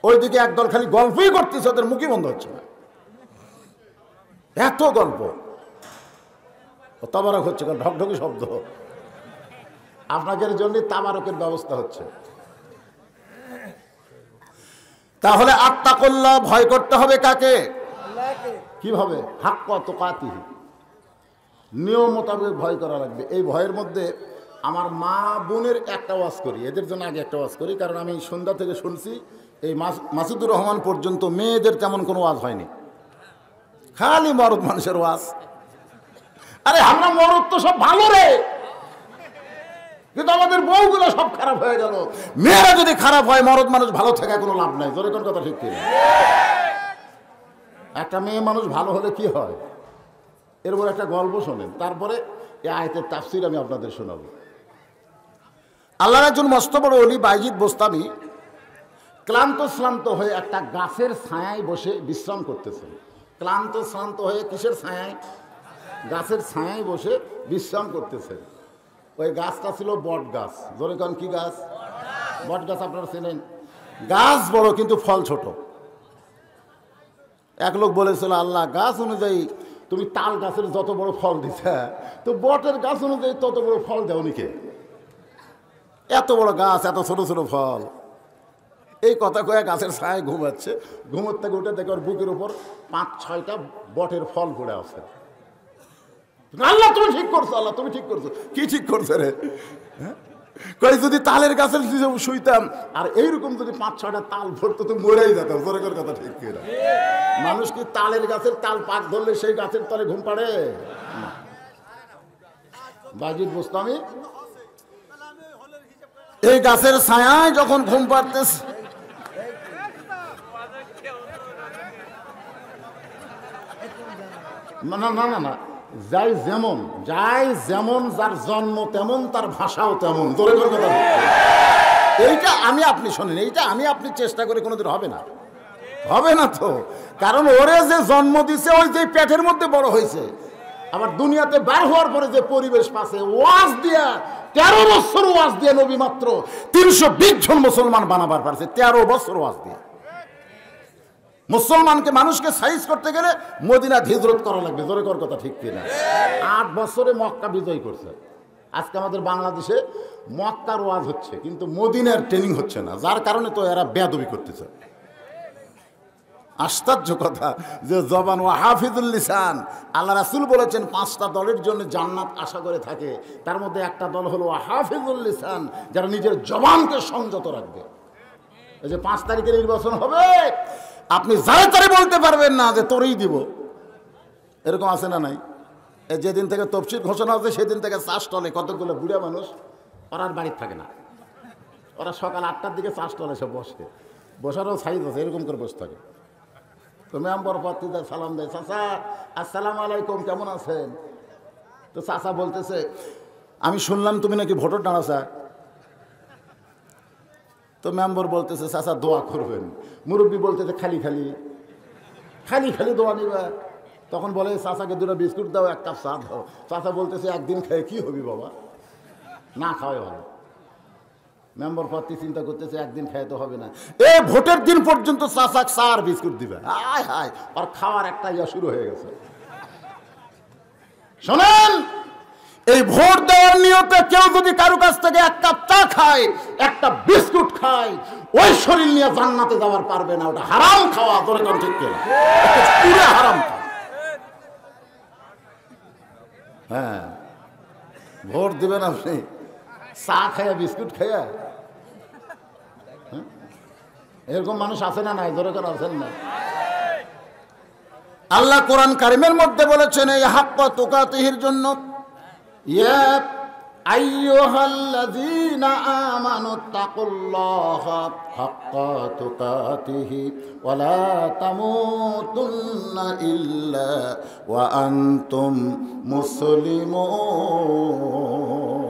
ওইদিকে একদল খালি গল্পই করতেছে, ওদের মুখই বন্ধ হচ্ছে না, এত গল্প। তাবারক হচ্ছে, ঢকঢকি শব্দ। আপনাদের জন্য তাবারকের ব্যবস্থা হচ্ছে। তাহলে আত্তাকুল্লাহ, ভয় করতে হবে কাকে? কিভাবে? হাক্কা তুকাতিহি, নিয়ম মোতাবেক ভয় করা লাগবে। এই ভয়ের মধ্যে আমার মা বোনের একটা ওয়াজ করি, এদের জন্য আগে একটা ওয়াজ করি, কারণ আমি সন্ধ্যা থেকে শুনছি এই মাসুদুর রহমান পর্যন্ত মেয়েদের তেমন কোনো ওয়াজ হয়নি, খালি মরদ মানুষের ওয়াজ। আরে আমরা মরদ তো সব ভালো রে, কিন্তু আমাদের বউগুলো সব খারাপ হয়ে গেল। মেয়েরা যদি খারাপ হয়, মরদ মানুষ ভালো থেকে কোনো লাভ নাই। জোরে কোন কথা ঠিক কি? একটা মেয়ে মানুষ ভালো হলে কি হয়, এর উপর একটা গল্প শোনেন, তারপরে এই আয়াতের তাফসীর আমি আপনাদের শোনাবো। আল্লাহর একজন মস্ত বড় ওলি বাইজিদ বোস্তামি ক্লান্ত শ্রান্ত হয়ে একটা গাছের ছায়ায় বসে বিশ্রাম করতেছেন। ক্লান্ত শ্রান্ত হয়ে কিসের ছায়ায়? গাছের ছায়ায় বসে বিশ্রাম করতেছেন। ওই গাছটা ছিল বট গাছ। ধরে কারণ কি গাছ? বট গাছ। আপনারা চেনেন? গাছ বড় কিন্তু ফল ছোট। এক লোক বলেছিল, আল্লাহ গাছ অনুযায়ী তুমি তাল গাছের যত বড় ফল দিছে, তো বটের গাছ অনুযায়ী তত বড় ফল দেওনি কে? এত বড় গাছ, এত ছোট ছোট ফল। এই কথা কয়ে গাছের ছায়ায় ঘুমাচ্ছে। ঘুমোর থেকে উঠে দেখে ওর বুকের উপর 5-6টা বটের ফল পড়ে আছে। আল্লাহ তুমি ঠিক করছো, আল্লাহ তুমি ঠিক করছো। কি ঠিক করছে রে? কই যদি তালের গাছের শুইতাম আর এইরকম যদি 5-6টা তাল ভরতো তো মরেই যেতাম। জোরের কথা ঠিক কিনা? মানুষ কি তালের গাছের তাল পাক ধরলে সেই গাছের তলে ঘুম পাড়ে? বাইজিদ বোস্তামি এই গাছের ছায়ায় যখন ঘুম পাড়তেছে, না না না না, যাই যেমন যার জন্ম তেমন, তার ভাষাও তেমন। জোরে করে কথা। এইটা আমি আপনি শোনেন, এইটা আমি আপনি চেষ্টা করে কোনোদিন হবে না, হবে না তো। কারণ ওরে যে জন্ম দিছে, ওই যে পেটের মধ্যে বড় হয়েছে, আবার দুনিয়াতে বার হওয়ার পরে যে পরিবেশ পাচ্ছে, ওয়াজ দিয়া 13 বছর ওয়াজ দিয়ে নবী মাত্র 320 জন মুসলমান বানাবার পারছে। 13 বছর ওয়াজ দিয়ে মুসলমানকে, মানুষকে সাইজ করতে গেলে মদিনা হিজরত করা লাগবে। জোরে কর কথা ঠিক কিনা? 8 বছরে মক্কা বিজয় করছে। আজকে আমাদের বাংলাদেশে মক্কার ওয়াজ হচ্ছে, কিন্তু মদিনার ট্রেনিং হচ্ছে না, যার কারণে তো এরা বেয়াদবি করতেছে। আশ্চর্য কথা যে জবান ও হাফিজুল লিসান। আল্লাহ রাসূল বলেছেন 5টা দলের জন্য জান্নাত আশা করে থাকে, তার মধ্যে একটা দল হলো হাফিজুল লিসান, যারা নিজের জবানকে সংযত রাখবে। এই যে 5 তারিখে নির্বাচন হবে, আপনি যারে তারে বলতে পারবেন না যে তোরই দিব। এরকম আছে না নাই? যেদিন থেকে তফসিল ঘোষণা হচ্ছে সেদিন থেকে চাষ টলে কতগুলো বুড়া মানুষ, ওরা আর বাড়িতে থাকে না, ওরা সকাল 8টার দিকে চাষ টলে সব বসে, বসারও সাইজ আছে, এরকম করে বসে থাকে। তো মেম্বার প্রার্থীদের সালাম দেয়, চাচা আসসালামু আলাইকুম, কেমন আছেন? তো চাচা বলতেছে, আমি শুনলাম তুমি নাকি ভোটার দাঁড়াছা। তো মেম্বার বলতেছে, চাচা দোয়া করবেন। মুরব্বী বলতেছে, খালি খালি খালি খালি দোয়া নিবা। তখন বলে চাচাকে দুটো বিস্কুট দাও, এক কাপ চা দাও। চাচা বলতেছে একদিন খেয়ে কি হবি বাবা, না খাওয়াই ভালো। মেম্বার পার্টি চিন্তা করতেছে একদিন খেয়ে তো হবে না, এই ভোটের দিন পর্যন্ত চাচা চা আর বিস্কুট দিবে। হায় হায়, আর খাওয়ার একটা ইয়া শুরু হয়ে গেছে। শোনেন, এই ভোট দেওয়ার নিয়তে কেউ যদি কারো কাছ থেকে এক কাপ চা খায়, একটা বিস্কুট খায়, ওই শরীর নিয়ে জান্নাতে যাওয়ার পারবে না। ওটা হারাম খাওয়া, তোর কারণ ঠিক কিনা? পুরো হারাম খাওয়া। হ্যাঁ, ভোট দিবেন আপনি চা খায়া বিস্কুট খায়া? এরকম মানুষ আছে না নাই? জোরে করে আছেন না? আল্লাহ কোরআন কারিমের মধ্যে বলেছেন এই হাক্কা তুকাতিহির জন্য, ইয়া আইয়ুহাল্লাযীনা আমানুত্তাকুল্লাহা হাক্কা তুকাতিহি ওয়া লা তামুতুন্না ইল্লা ওয়া আনতুম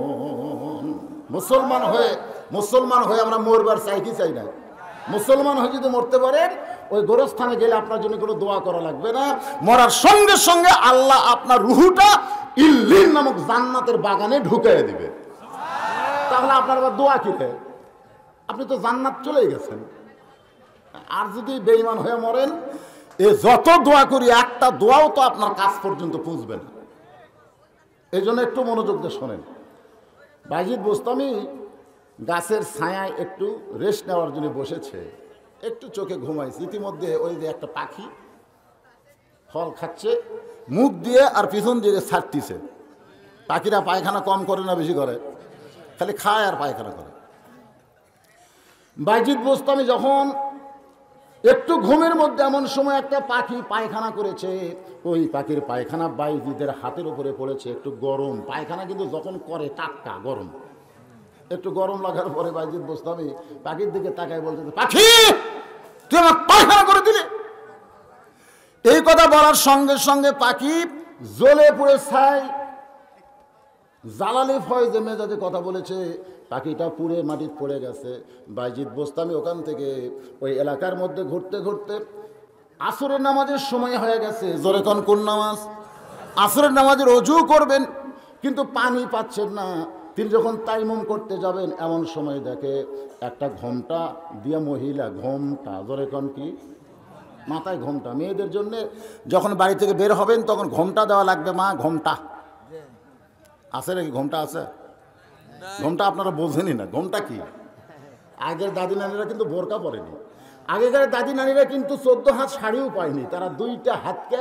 মুসলিমুন। মুসলমান হয়ে আমরা মরবার চাই কি চাই না? মুসলমান হয়ে যদি মরতে পারেন, ওই গোরস্থানে গেলে আপনার জন্য কোনো দোয়া করা লাগবে না। মরার সঙ্গে সঙ্গে আল্লাহ আপনার রুহুটা ইল্লিন নামক জান্নাতের বাগানে ঢুকিয়ে দিবে। তাহলে আপনার আবার দোয়া কি? আপনি তো জান্নাত চলেই গেছেন। আর যদি বেঈমান হয়ে মরেন, এ যত দোয়া করি একটা দোয়াও তো আপনার কাছ পর্যন্ত পৌঁছবে না। এই জন্য একটু মনোযোগ দিয়ে শোনেন। বাইজিদ বোস্তামি গাছের ছায়ায় একটু রেস্ট নেওয়ার জন্য বসেছে, একটু চোখে ঘুমাইছে। ইতিমধ্যে ওই যে একটা পাখি ফল খাচ্ছে, মুখ দিয়ে আর পিছন দিয়ে ছাড়তিছে। পাখিরা পায়খানা কম করে না বেশি করে? খালি খায় আর পায়খানা করে। বাইজিদ বোস্তামি যখন একটু ঘুমের মধ্যে এমন সময় একটা পাখি পায়খানা করেছে, ওই পাখির পায়খানা বাইজিদের হাতের উপরে পড়েছে। একটু গরম পায়খানা, কিন্তু যখন করে টাটকা গরম। একটু গরম লাগার পরে বাইজিদ বোস্তামি পাখির দিকে তাকায় বলতেছে, পাখি তুই আমার পায়খানা করে দিলে। এই কথা বলার সঙ্গে সঙ্গে পাখি জ্বলে পড়ে ছাই, জ্বালালি ফয়েজে মেজাজে কথা বলেছে, পাখিটা পুড়ে মাটিতে পড়ে গেছে। বাইজিদ বোস্তামি ওখান থেকে ওই এলাকার মধ্যে ঘুরতে ঘুরতে আসরের নামাজের সময় হয়ে গেছে। জোরে কোন নামাজ? আসরের নামাজের অজু করবেন, কিন্তু পানি পাচ্ছেন না। তিনি যখন তাইমুম করতে যাবেন, এমন সময় দেখে একটা ঘোমটা দিয়ে মহিলা, ঘোমটা জোরে কোন কি? মাথায় ঘোমটা। মেয়েদের জন্য যখন বাড়ি থেকে বের হবেন তখন ঘোমটা দেওয়া লাগবে। মা ঘোমটা আছে নাকি? ঘোমটা আছে? ঘোমটা আপনারা বোঝেনি না ঘোমটা কি? আগের দাদি নানিরা কিন্তু বোরকা পরেনি। আগেকার দাদি নানিরা কিন্তু 14 হাত শাড়িও পায়নি। তারা দুইটা হাতকে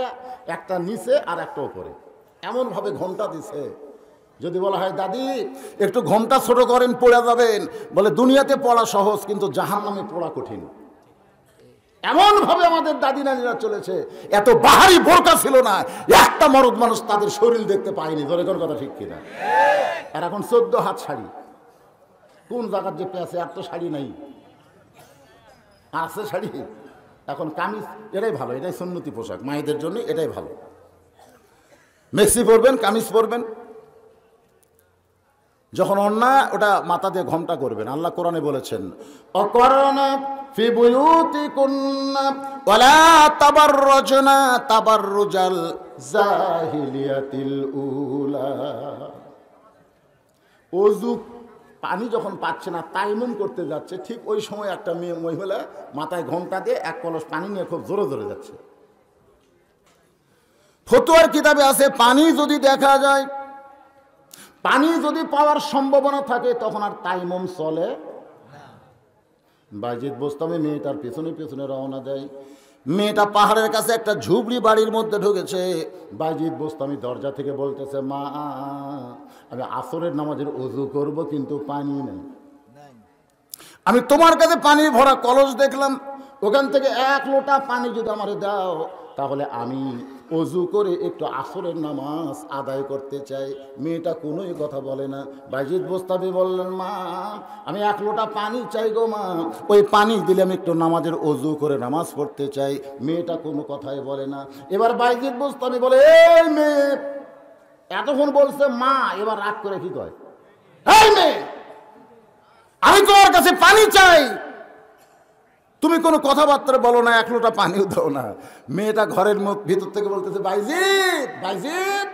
একটা নিচে আর একটা উপরে এমনভাবে ঘোমটা দিছে। যদি বলা হয় দাদি একটু ঘোমটা ছোট করেন, পড়ে যাবেন, বলে দুনিয়াতে পড়া সহজ, কিন্তু জাহান্নামে পড়া কঠিন। এমনভাবে আমাদের দাদি নানিরা চলেছে। এত বাহারি বোরকা ছিল না, একটা মরদ মানুষ তাদের শরীর দেখতে পায়নি। ধরে কোন কথা ঠিক কিনা? আর এখন 14 হাত শাড়ি। কোন জায়গার যে পেয়েছে? আর তো শাড়ি নাই, আছে শাড়ি। এখন কামিজ, এটাই ভালো, এটাই সুন্নতি পোশাক মায়েদের জন্য, এটাই ভালো। মেক্সি পরবেন, কামিজ পরবেন। যখন অন্যা ওটা মাথা দিয়ে ঘোমটা করবেন। আল্লাহ কোরআনে বলেছেন, অকরনা ফি বুয়ুতিকুন্না ওয়ালা তাবাররুজনা তাবাররুজাল জাহিলিয়াতিল উলা। ওযু পানি যখন পাচ্ছে না, তাইমুম করতে যাচ্ছে, ঠিক ওই সময় একটা মেয়ে মহিলা মাথায় ঘোমটা দিয়ে এক কলস পানি নিয়ে খুব জোরে জোরে যাচ্ছে। ফতোয়ার কিতাবে আছে, পানি যদি দেখা যায়, পানি যদি পাওয়ার সম্ভাবনা থাকে, তখন আর তাইমুম চলে। বাইজিদ বোস্তামি মেয়েটার পেছনে পেছনে রওনা দেয়। মেয়েটা পাহাড়ের কাছে একটা ঝুপড়ি বাড়ির মধ্যে ঢুকেছে। বাইজিদ বোস্তামি দরজা থেকে বলতেছে, মা আমি আসরের নামাজের ওযু করব, কিন্তু পানি নেই। আমি তোমার কাছে পানি ভরা কলস দেখলাম, ওখান থেকে 1 লোটা পানি যদি আমারে দাও, তাহলে আমি ওযু করে একটু আসরের নামাজ আদায় করতে চাই। মেয়েটা কোনোই কথা বলে না। বাইজিদ বোস্তামি বললেন, মা আমি 1 লোটা পানি চাই গো মা, ওই পানি দিলে আমি একটু নামাজের ওযু করে নামাজ পড়তে চাই। মেয়েটা কোনো কথাই বলে না। এবার বাইজিদ বোস্তামি বলে, এই মেয়ে এতক্ষণ বলছে মা, এবার রাগ করে কি কয়, এই মেয়ে আমি তোমার কাছে পানি চাই, তুমি কোনো কথাবার্তা বলো না, এক লোটা পানিও দাও না। মেয়েটা ঘরের ভিতর থেকে বলতেছে, বাইজিদ বাইজিদ।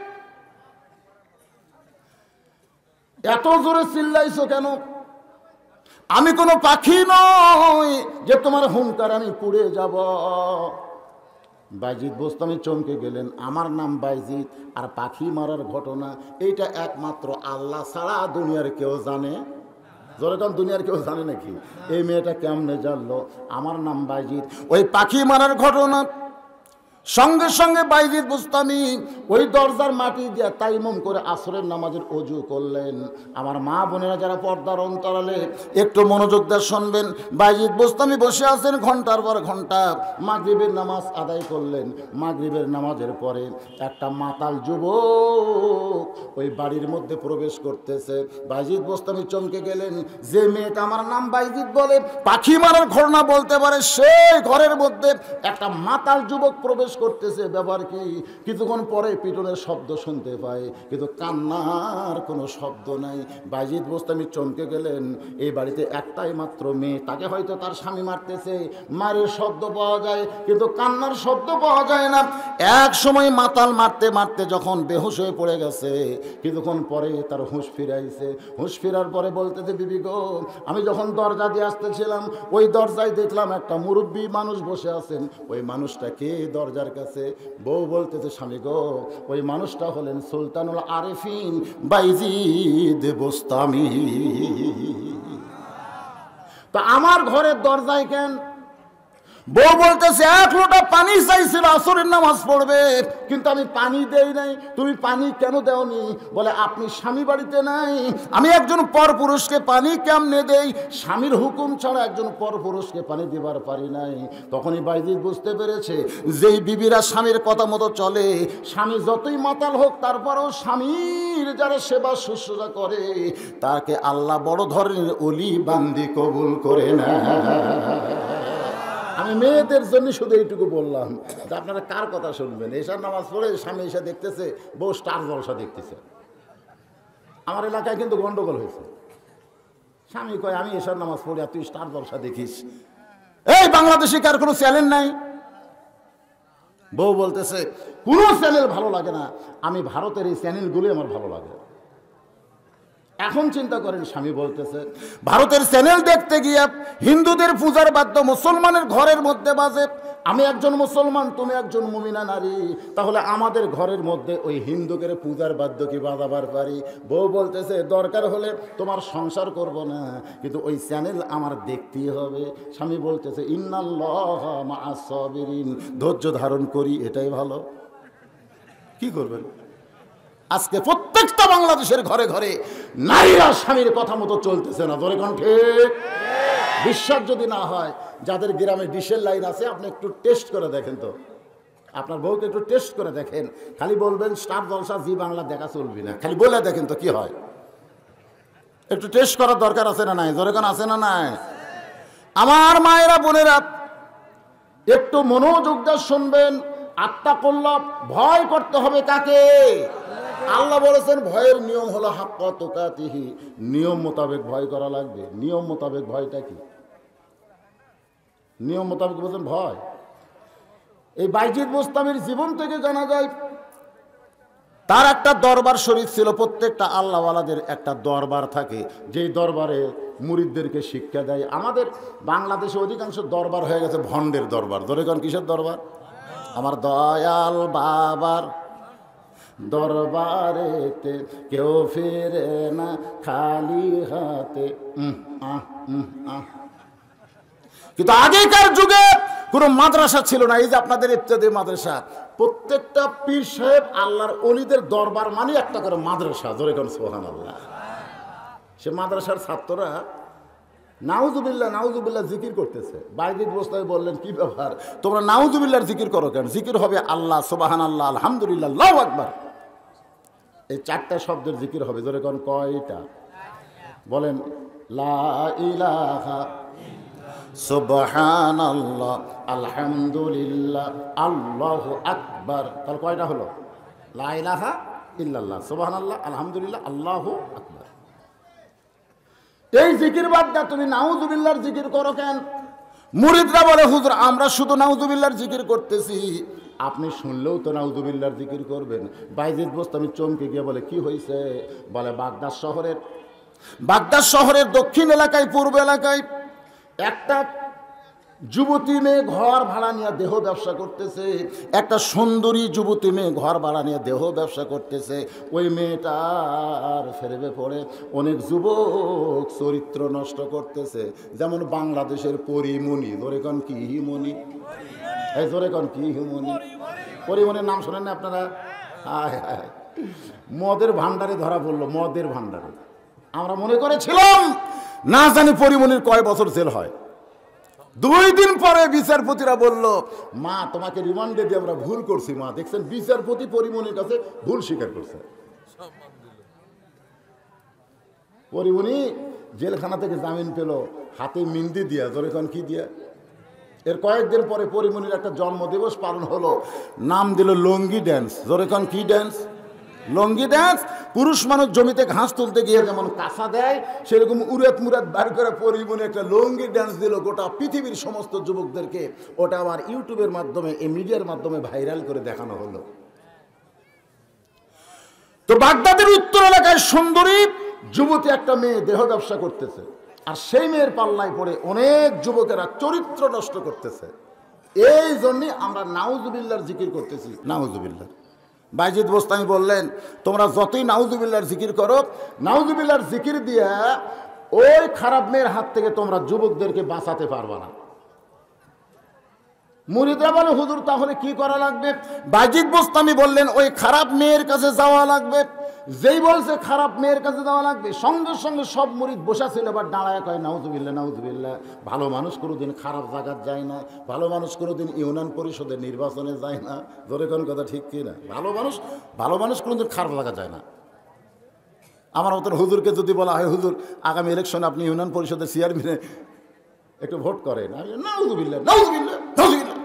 এত জোরে চিল্লাইছো কেন? আমি কোনো পাখি নই যে তোমার হুঙ্কার আমি পুড়ে যাব। বাইজিদ বোস্তামি চমকে গেলেন। আমার নাম বাইজিদ, আর পাখি মারার ঘটনা এইটা একমাত্র আল্লাহ ছাড়া দুনিয়ার কেউ জানে? যখন দুনিয়ার কেউ জানে নাকি? এই মেয়েটা কেমনে জানলো আমার নাম বাইজিদ? ওই পাখি মারার ঘটনা সঙ্গে সঙ্গে বাইজিদ বুস্তামি ওই দরজার মাটি দিয়ে তাইমুম করে আসরের নামাজের ওযু করলেন। আমার মা বোনেরা যারা পর্দার অন্তরালে একটু মনোযোগ দিয়ে শুনবেন। বাইজিদ বুস্তামি বসে আছেন ঘন্টার পর ঘন্টা, মাগরিবের নামাজ আদায় করলেন। মাগরিবের নামাজের পরে একটা মাতাল যুবক ওই বাড়ির মধ্যে প্রবেশ করতেছে। বাইজিদ বুস্তামি চমকে গেলেন। যে মেয়েটা আমার নাম বাইজিদ বলে, পাখি মারার ঘটনা বলতে পারে, সেই ঘরের মধ্যে একটা মাতাল যুবক প্রবেশ করতেছে। ব্যাপার কি? কিছুক্ষণ পরে পিটনের শব্দ শুনতে পায়, কিন্তু কান্নার কোনো শব্দ নাই। বাইজিদ বোস্তামি চমকে গেলেন। এই বাড়িতে একটাই মাত্র মেয়ে, তাকে হয়তো তার স্বামী মারতেছে, মারের শব্দ পাওয়া যায় কিন্তু কান্নার শব্দ পাওয়া যায় না। এক সময় মাতাল মারতে মারতে যখন বেহুশ হয়ে পড়ে গেছে, কিছুক্ষণ পরে তার হুঁশ ফিরাইছে। হুঁশ ফেরার পরে বলতেছে, বিবি গো, আমি যখন দরজা দিয়ে আসতেছিলাম ওই দরজায় দেখলাম একটা মুরব্বী মানুষ বসে আছেন। ওই মানুষটা কে দরজার কাছে? বউ বলতেছে, স্বামী গো, ওই মানুষটা হলেন সুলতানুল আরিফিন বাইজিদ বোস্তামি। তা আমার ঘরের দরজায় কেন? বউ বলতেছে, এক লোটা পানি চাইছিল আসরের নামাজ পড়বে, কিন্তু আমি পানি দেই নাই। তুমি পানি কেন দেওনি? বলে, আপনি স্বামী বাড়িতে নাই, আমি একজন পরপুরুষকে পানি কেমনে দেই? স্বামীর হুকুম ছাড়া একজন পরপুরুষকে পানি দেবার পারি নাই। তখনই বাইজিদ বুঝতে পেরেছে, যেই বিবিরা স্বামীর কথা মতো চলে, স্বামী যতই মাতাল হোক তারপরেও স্বামীর যারা সেবা শুশ্রূষা করে, তাকে আল্লাহ বড় ধরনের ওলি বান্দি কবুল করে না। আমি মেয়েদের জন্য শুধু এইটুকু বললাম যে আপনারা কার কথা শুনবেন? এশার নামাজ পড়ে স্বামী এসে দেখতেছে বউ স্টার জলসা দেখতেছে। আমার এলাকায় কিন্তু গন্ডগোল হয়েছে। স্বামী কয়, আমি এশার নামাজ পড়ি আর তুই স্টার জলসা দেখিস? এই বাংলাদেশে কার কোনো চ্যানেল নাই? বউ বলতেছে, কোনো চ্যানেল ভালো লাগে না, আমি ভারতের এই চ্যানেলগুলোই আমার ভালো লাগে। এখন চিন্তা করেন, স্বামী বলতেছে, ভারতের চ্যানেল দেখতে গিয়ে হিন্দুদের পূজার বাদ্য মুসলমানের ঘরের মধ্যে বাজে। আমি একজন মুসলমান, তুমি একজন মুমিনা নারী, তাহলে আমাদের ঘরের মধ্যে ওই হিন্দুদের পূজার বাদ্য কি বাজাবার পারি? বউ বলতেছে, দরকার হলে তোমার সংসার করব না, কিন্তু ওই চ্যানেল আমার দেখতেই হবে। স্বামী বলতেছে, ইন্নাল্লাহ মা'আস সাবিরিন, ধৈর্য ধারণ করি, এটাই ভালো। কি করবেন? আজকে প্রত্যেকটা বাংলাদেশের ঘরে ঘরে নারীরা স্বামীর কথা মতো চলতেছে না। ধরে কণ্ঠে বিশ্বাস যদি না হয়, যাদের গ্রামে ডিশের লাইন আছে, আপনি একটু টেস্ট করে দেখেন তো, আপনার বউকে একটু টেস্ট করে দেখেন। খালি বলবেন স্টার জলসা জি বাংলা দেখা চলবি না, খালি বলে দেখেন তো কি হয়। একটু টেস্ট করার দরকার আছে না নাই? ধরে কোন আছে না নাই? আমার মায়েরা বোনেরা, একটু মনোযোগ দিয়ে শুনবেন। আত্তাকুল্লাহ, ভয় করতে হবে কাকে? আল্লাহ বলেছেন ভয়ের নিয়ম হলো হাক্কা তুকাতিহি, নিয়ম মোতাবেক ভয় করা লাগবে। নিয়ম মোতাবেক ভয়টা কি? নিয়ম মোতাবেক বলছেন ভয়। এই বাইজিদ বোস্তামির জীবন থেকে জানা যায়, তার একটা দরবার শরীফ ছিল। প্রত্যেকটা আল্লাহওয়ালাদের একটা দরবার থাকে, যেই দরবারে মুরিদদেরকে শিক্ষা দেয়। আমাদের বাংলাদেশে অধিকাংশ দরবার হয়ে গেছে ভণ্ডের দরবার। ধরে কোন কিসের দরবার? আমার দয়াল বাবার দরবারেতে কেউ ফিরে না খালি হাতে। কিন্তু আগেকার যুগে কোনো মাদ্রাসা ছিল না। এই যে আপনাদের ইত্যাদি মাদ্রাসা, প্রত্যেকটা পীর সাহেব আল্লাহর ওলিদের দরবার মানে একটা করে মাদ্রাসা। ধরে কোন সুবহানাল্লাহ। সে মাদ্রাসার ছাত্ররা নাউজুবিল্লাহ নাউজুবিল্লাহ জিকির করতেছে। বাইজিদ বোস্তামি বললেন, কি ব্যাপার তোমরা নাউজুবিল্লাহর জিকির করো কেন? জিকির হবে আল্লাহ, সুবহানাল্লাহ, আলহামদুলিল্লাহ, আল্লাহু আকবার। এই চারটা শব্দের জিকির হবে। ধরে কোন কয়টা? বলেন, লা ইলাহা সুবহানাল্লাহ, আলহামদুলিল্লাহ, আল্লাহু আকবার। তাহলে কয়টা হলো? লা ইলাহা ইল্লাল্লাহ, সুবহানাল্লাহ, আলহামদুলিল্লাহ, আল্লাহু আকবার। এই জিকির বাদ দা তুমি নাউজুবিল্লাহর জিকির করো কেন? মুরিদরা বলে হুজুর আমরা শুধু নাউজুবিল্লাহর জিকির করতেছি, আপনি শুনলেও তো নাউজুবিল্লাহর জিকির করবেন। বাইজিদ বোস্তামি চমকে গিয়ে বলে কি হয়েছে? বলে বাগদাদ শহরের দক্ষিণ এলাকায়, পূর্ব এলাকায় একটা যুবতী মেয়ে ঘর ভাড়া নিয়ে দেহ ব্যবসা করতেছে। একটা সুন্দরী যুবতী মেয়ে ঘর ভাড়া নিয়ে দেহ ব্যবসা করতেছে। ওই মেয়েটার ফেরবে পড়ে অনেক যুবক চরিত্র নষ্ট করতেছে। যেমন বাংলাদেশের পরিমণি, জোরে কন কি হিমণি, এই জোরে কন কি হিমণি, পরিমণির নাম শোনেন না আপনারা? মদের ভান্ডারে ধরা পড়লো, মদের ভান্ডারে। আমরা মনে করেছিলাম না জানি পরিমণির কয় বছর জেল হয়। 2 দিন পরে বিচারপতিরা বলল, মা তোমাকে রিমান্ডে দিয়ে আমরা ভুল করছি মা। দেখছেন বিচারপতি পরিমণির কাছে ভুল স্বীকার করছে। পরিমণি জেলখানা থেকে জামিন পেল হাতে মিন্দি দিয়া, ধরে কোন কি দিয়া। এর কয়েকদিন পরে পরিমণির একটা জন্মদিবস পালন হলো, নাম দিল লঙ্গি ড্যান্স। ধরে কোন কি ড্যান্স? লঙ্গি ড্যান্স। পুরুষ মানুষ জমিতে ঘাস তুলতে গিয়ে যেমন কাঁসা দেয়, সেরকম উড়াত মুরাত বার করে পরিমণি একটা লঙ্গি ড্যান্স দিল গোটা পৃথিবীর সমস্ত যুবকদেরকে। ওটা আবার ইউটিউবের মাধ্যমে, এই মিডিয়ার মাধ্যমে ভাইরাল করে দেখানো হলো। তো বাগদাদের উত্তর এলাকায় সুন্দরী যুবতী একটা মেয়ে দেহ ব্যবসা করতেছে, আর সেই মেয়ের পাল্লায় পড়ে অনেক যুবকেরা চরিত্র নষ্ট করতেছে। এই জন্যই আমরা নাউজুবিল্লাহর জিকির করতেছি। নাউজুবিল্লাহ। বাইজিদ বোস্তামি বললেন, তোমরা যতই নাউজুবিল্লাহর জিকির করো, নাউজুবিল্লাহর জিকির দিয়ে ওই খারাপ মেয়ের হাত থেকে তোমরা যুবকদেরকে বাঁচাতে পারবা না। মুরিদরা বলে হুজুর তাহলে কি করা লাগবে? বাইজিদ বোস্তামি বললেন, ওই খারাপ মেয়ের কাছে যাওয়া লাগবে। যেই বলছে খারাপ মেয়ের কাছে যাওয়া লাগবে, সঙ্গে সঙ্গে সব মুরিদ বসা ছিল, এবার দাঁড়ায় কয় নাউজুবিল্লাহ নাউজুবিল্লাহ। ভালো মানুষ কোনোদিন খারাপ জায়গায় যায় না, ভালো মানুষ কোনোদিন ইউনিয়ন পরিষদের নির্বাচনে যায় না। ধরে কোন কথা ঠিক কি না? ভালো মানুষ কোনোদিন খারাপ জায়গায় যায় না। আমার মতন হুজুরকে যদি বলা হয়, হুজুর আগামী ইলেকশনে আপনি ইউনিয়ন পরিষদের চেয়ারম্যানে একটু ভোট করেন, আমি নাউজুবিল্লাহ নাউজুবিল্লাহ নাউজুবিল্লাহ।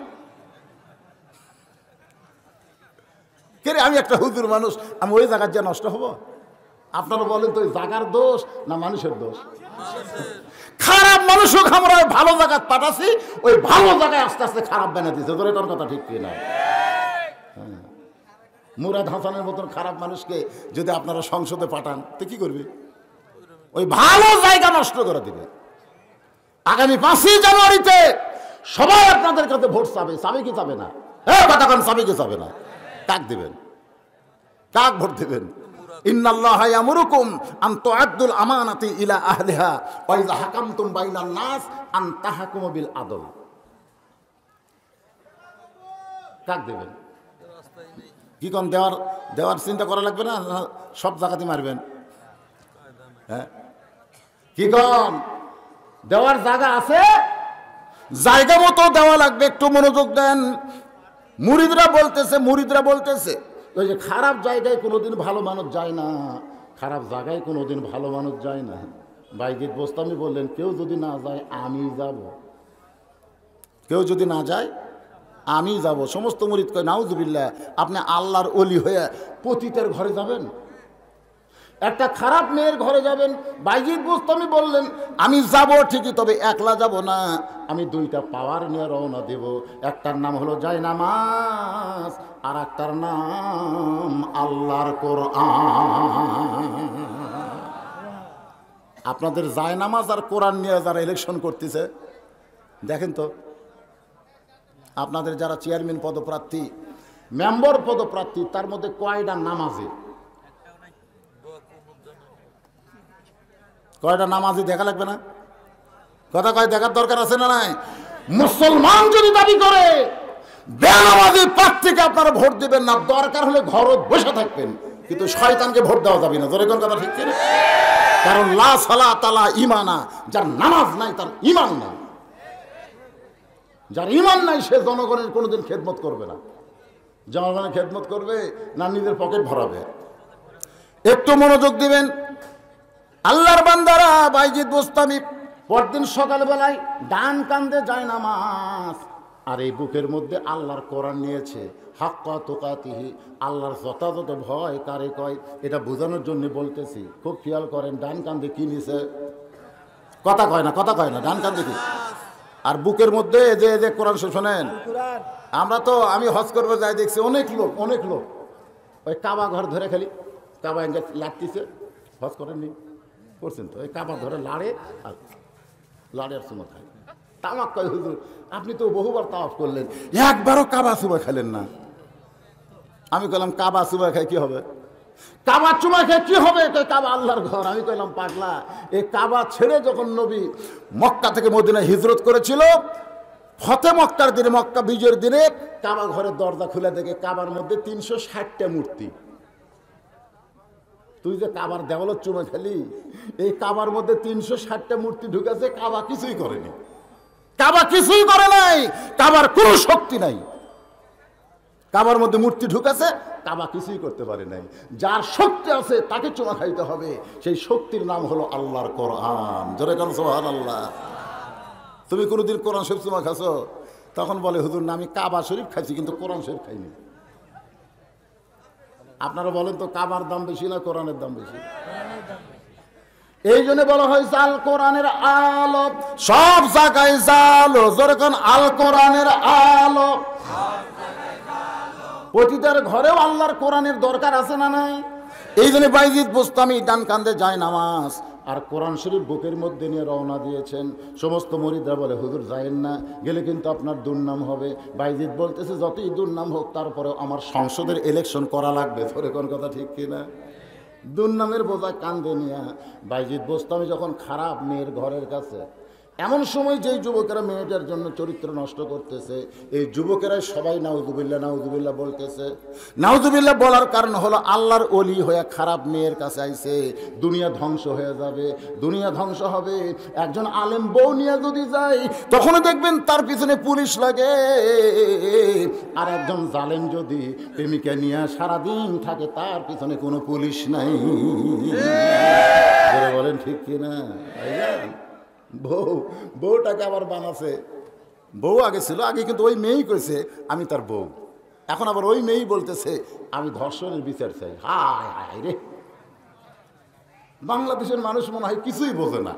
কে রে, আমি একটা হুজুর মানুষ, আমি ওই জায়গার যে নষ্ট হব? আপনারা বলেন তো ওই জায়গার দোষ না মানুষের দোষ? খারাপ মানুষ হোক, আমরা ভালো জায়গায় পাঠাচ্ছি, ওই ভালো জায়গায় আস্তে আস্তে খারাপ বানিয়ে দিচ্ছে। ধরে কোন কথা ঠিক কি না? মুরাদ হাসানের মতন খারাপ মানুষকে যদি আপনারা সংসদে পাঠান তো কি করবে? ওই ভালো জায়গা নষ্ট করে দিবে। আগামী 5ই জানুয়ারিতে সবাই আপনাদের কাছে ভোট চাবে। চাবে কি চাবে না? কথা কোন চাবে কি চাবে না? কাক দিবেন? কাক ভোট দিবেন? ইন্নাল্লাহা ইয়ামুরুকুম আন তুআদ্দুল আমানাতি ইলা আহলিহা ওয়া ইযা হাকামতুম বাইনান নাস আন তাহকুমু বিল আদল। কাক দিবেন? কি কোন দেওয়ার চিন্তা করা লাগবে না? সব জায়গাতে মারবেন? হ্যাঁ, কি কোন দেওয়ার জায়গা আছে, জায়গা মতো দেওয়া লাগবে। একটু মনোযোগ দেন। মুরিদরা বলতেছে ওই যে খারাপ জায়গায় কোনোদিন ভালো মানুষ যায় না, খারাপ জায়গায় কোনোদিন ভালো মানুষ যায় না। বাইজিদ বোস্তামি বললেন, কেউ যদি না যায় আমি যাব, কেউ যদি না যায় আমি যাব। সমস্ত মুরিদ কয় নাউজুবিল্লাহ, আপনি আল্লাহর ওলি হয়ে পতিতের ঘরে যাবেন, একটা খারাপ মেয়ের ঘরে যাবেন? বাইজিদ বোস্তামি বললেন, আমি যাব ঠিকই, তবে একলা যাব না, আমি 2টা পাওয়ার নিয়ে রওনা দেব। একটার নাম হলো জায়নামাজ, আর একটার নাম আল্লাহর কোরআন। আপনাদের জায়নামাজ আর কোরআন নিয়ে যারা ইলেকশন করতেছে, দেখেন তো আপনাদের যারা চেয়ারম্যান পদপ্রার্থী, মেম্বার পদপ্রার্থী, তার মধ্যে কয়টা নামাজি? কয়টা নামাজি দেখা লাগবে না? কথা কয় দেখার দরকার আছে না নাই? মুসলমান যদি দাবি করে বেনামাজি প্রার্থীকে আপনারা ভোট দিবেন না, দরকার হলে ঘরে বসে থাকবেন, কিন্তু শয়তানকে ভোট দেওয়া যাবে না। জোরে কোন কথা ঠিক কিনা? কারণ লা সালাতা লা ঈমানা, যার নামাজ নাই তার ঈমান নাই। যার ঈমান নাই সে জনগণের কোনোদিন খেদমত করবে না। জনগণের খেদমত করবে না নিজের পকেট ভরাবে? একটু মনোযোগ দিবেন আল্লাহর বান্দারা। বাইজিদ বোস্তামি পরদিন সকালবেলায় ডান কান্দে যায় নামাজ, আর এই বুকের মধ্যে আল্লাহর কোরআন নিয়েছে। হাক্কা তুকাতিহি, আল্লাহর যথাযথ ভয় কারে কয় এটা বোঝানোর জন্য বলতেছি। খুব খেয়াল করেন, ডান কান্দে কি নিছে? কথা কয় না ডান কান্দে কি? আর বুকের মধ্যে যে কোরআন শোনেন, আমরা তো আমি হজ করবো যাই দেখছি অনেক লোক ওই কাবা ঘর ধরে খালি কাবা এঙ্গে লাগতেছে। হজ করেননি? করছেন তো? ওই কাবা ধরে লাড়ে আর চুমা খায়। তামাক কয় হুজুর আপনি তো বহুবার তাওয়াফ করলেন, একবারও কাবা চুমা খেলেন না। আমি কইলাম কাবা চুমা খায় কি হবে? কাবা চুমা খেয়ে কি হবে? কাবা আল্লাহর ঘর। আমি কইলাম পাগলা, এই কাবা ছেড়ে যখন নবী মক্কা থেকে মদিনায় হিজরত করেছিল, ফতে মক্কার দিনে, মক্কা বিজয়ের দিনে কাবা ঘরের দরজা খুলে দেখে কাবার মধ্যে 360টা মূর্তি। তুই যে কাবার দেওয়ালত চুমা খেলি, এই কাবার মধ্যে 360টা মূর্তি ঢুকেছে, কাবা কিছুই করেনি। কাবা কিছুই করে নাই, কাবার কোনো শক্তি নাই। কাবার মধ্যে মূর্তি ঢুকেছে, কাবা কিছুই করতে পারে নাই। যার শক্তি আছে তাকে চুমা খাইতে হবে, সেই শক্তির নাম হলো আল্লাহর কোরআন। জোরে কান সুবহানাল্লাহ। তুমি কোনোদিন কোরআন শরীফ চুমা খাইছো? তখন বলে হুজুর না, আমি কাবা শরীফ খাইছি কিন্তু কোরআন শরীফ খাইনি। আপনারা বলেন তো, কাবার দাম বেশি না কোরআনের দাম বেশি? এই জন্য বলা হয় আল কোরআনের আলো সব জায়গায় জালো। যেরকম আল কোরআনের আলো প্রতিটার ঘরেও আল্লাহর কোরআনের দরকার আছে না নাই? এই জন্য বাইজিদ বুস্তামি ডান কান্দে যায় নামাজ আর কোরআন শরীফ বুকের মধ্যে নিয়ে রওনা দিয়েছেন। সমস্ত মুরিদরা বলে হুজুর যায়েন না, গেলে কিন্তু আপনার দুর্নাম হবে। বাইজিদ বলতেছে যতই দুর্নাম হোক তারপরেও আমার সংসদের ইলেকশন করা লাগবে। ধরে কোন কথা ঠিক কিনা? দুর্নামের বোঝা কান্দে নিয়া বাইজিদ বোস্তামি যখন খারাপ মেয়ের ঘরের কাছে, এমন সময় যেই যুবকেরা মেয়েটার জন্য চরিত্র নষ্ট করতেছে, এই যুবকেরাই সবাই নাউজুবিল্লাহ নাউজুবিল্লাহ বলতেছে। নাউজুবিল্লাহ বলার কারণ হলো আল্লাহর ওলি হয়ে খারাপ মেয়ের কাছে আইছে, দুনিয়া ধ্বংস হয়ে যাবে, দুনিয়া ধ্বংস হবে। একজন আলেম বউ নিয়ে যদি যায় তখনও দেখবেন তার পিছনে পুলিশ লাগে। আর একজন জালেম যদি প্রেমিকা নিয়ে সারাদিন থাকে, তার পিছনে কোনো পুলিশ নাই। বলেন ঠিক কিনা? বউটাকে আবার বানাছে। বউ আগে ছিল, আগে কিন্তু ওই মেয়েই কইছে আমি তার বউ। এখন আবার ওই মেয়েই বলতেছে আমি ধর্ষণের বিচার চাই। হায় হায় রে, বাংলাদেশের মানুষ মনে হয় কিছুই বোঝে না।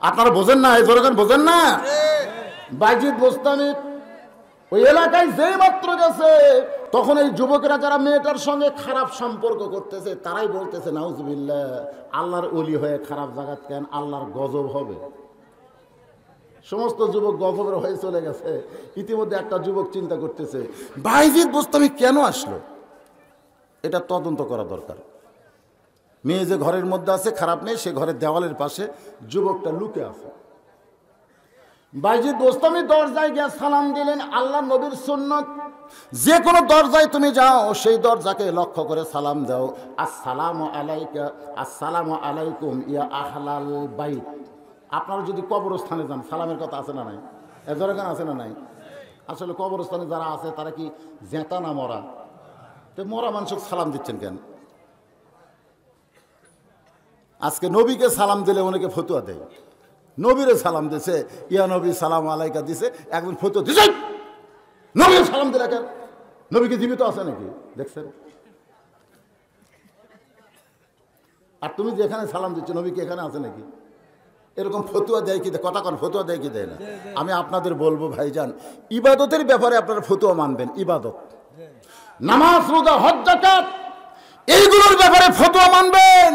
আপনারা বোঝেন না? এই জনগণ বোঝেন না? বাইজিদ বোস্তামি ওই এলাকায় যেই মাত্র গেছে, তখন এই যুবকেরা যারা মেয়েটার সঙ্গে খারাপ সম্পর্ক করতেছে তারাই বলতেছে নাউজুবিল্লাহ, আল্লাহর ওলি হয়ে খারাপ জায়গাত কেন, আল্লাহর গজব হবে। সমস্ত যুবক গজবের হয়ে চলে গেছে। ইতিমধ্যে একটা যুবক চিন্তা করতেছে বাইজিদ বোস্তামি কেন আসলো, এটা তদন্ত করা দরকার। মেয়ে যে ঘরের মধ্যে আছে খারাপ মেয়ে, সে ঘরের দেওয়ালের পাশে যুবকটা লুকে আছে। বাইজিদ বোস্তামি দরজায় গিয়ে সালাম দিলেন। আল্লাহ নবীর সুন্নত, যে কোনো দরজায় তুমি যাও সেই দরজাকে লক্ষ্য করে সালাম দাও, আসসালামু আলাইকা, আসসালামু আলাইকুম ইয়া আহলাল বাইত। আপনারা যদি কবরস্থানে যান, সালামের কথা আছে না নাই? এজরে গান আছে না নাই? আসলে কবরস্থানে যারা আছে তারা কি জেতা না মরা? তো মরা মানুষকে সালাম দিচ্ছেন কেন? আজকে নবীকে সালাম দিলে অনেকে ফতুয়া দেয়, নবীরে সালাম দিছে, ইয়া নবী সালাম আলাইকা দিছে, একজন ফতুয়া দিছে নবীর সালাম দিলে কেন? নবীকে জীবিত আছে নাকি দেখছেন? আর তুমি যে এখানে সালাম দিচ্ছ, নবী কি এখানে আছে নাকি? এরকম ফতুয়া দেয় কি? কথা কন, ফতুয়া দেয় কি দেয় না? আমি আপনাদের বলবো ভাইজান, ইবাদতের ব্যাপারে আপনারা ফতুয়া মানবেন। ইবাদত, নামাজ, রোজা, হজ, যাকাত, এইগুলোর ব্যাপারে ফতুয়া মানবেন,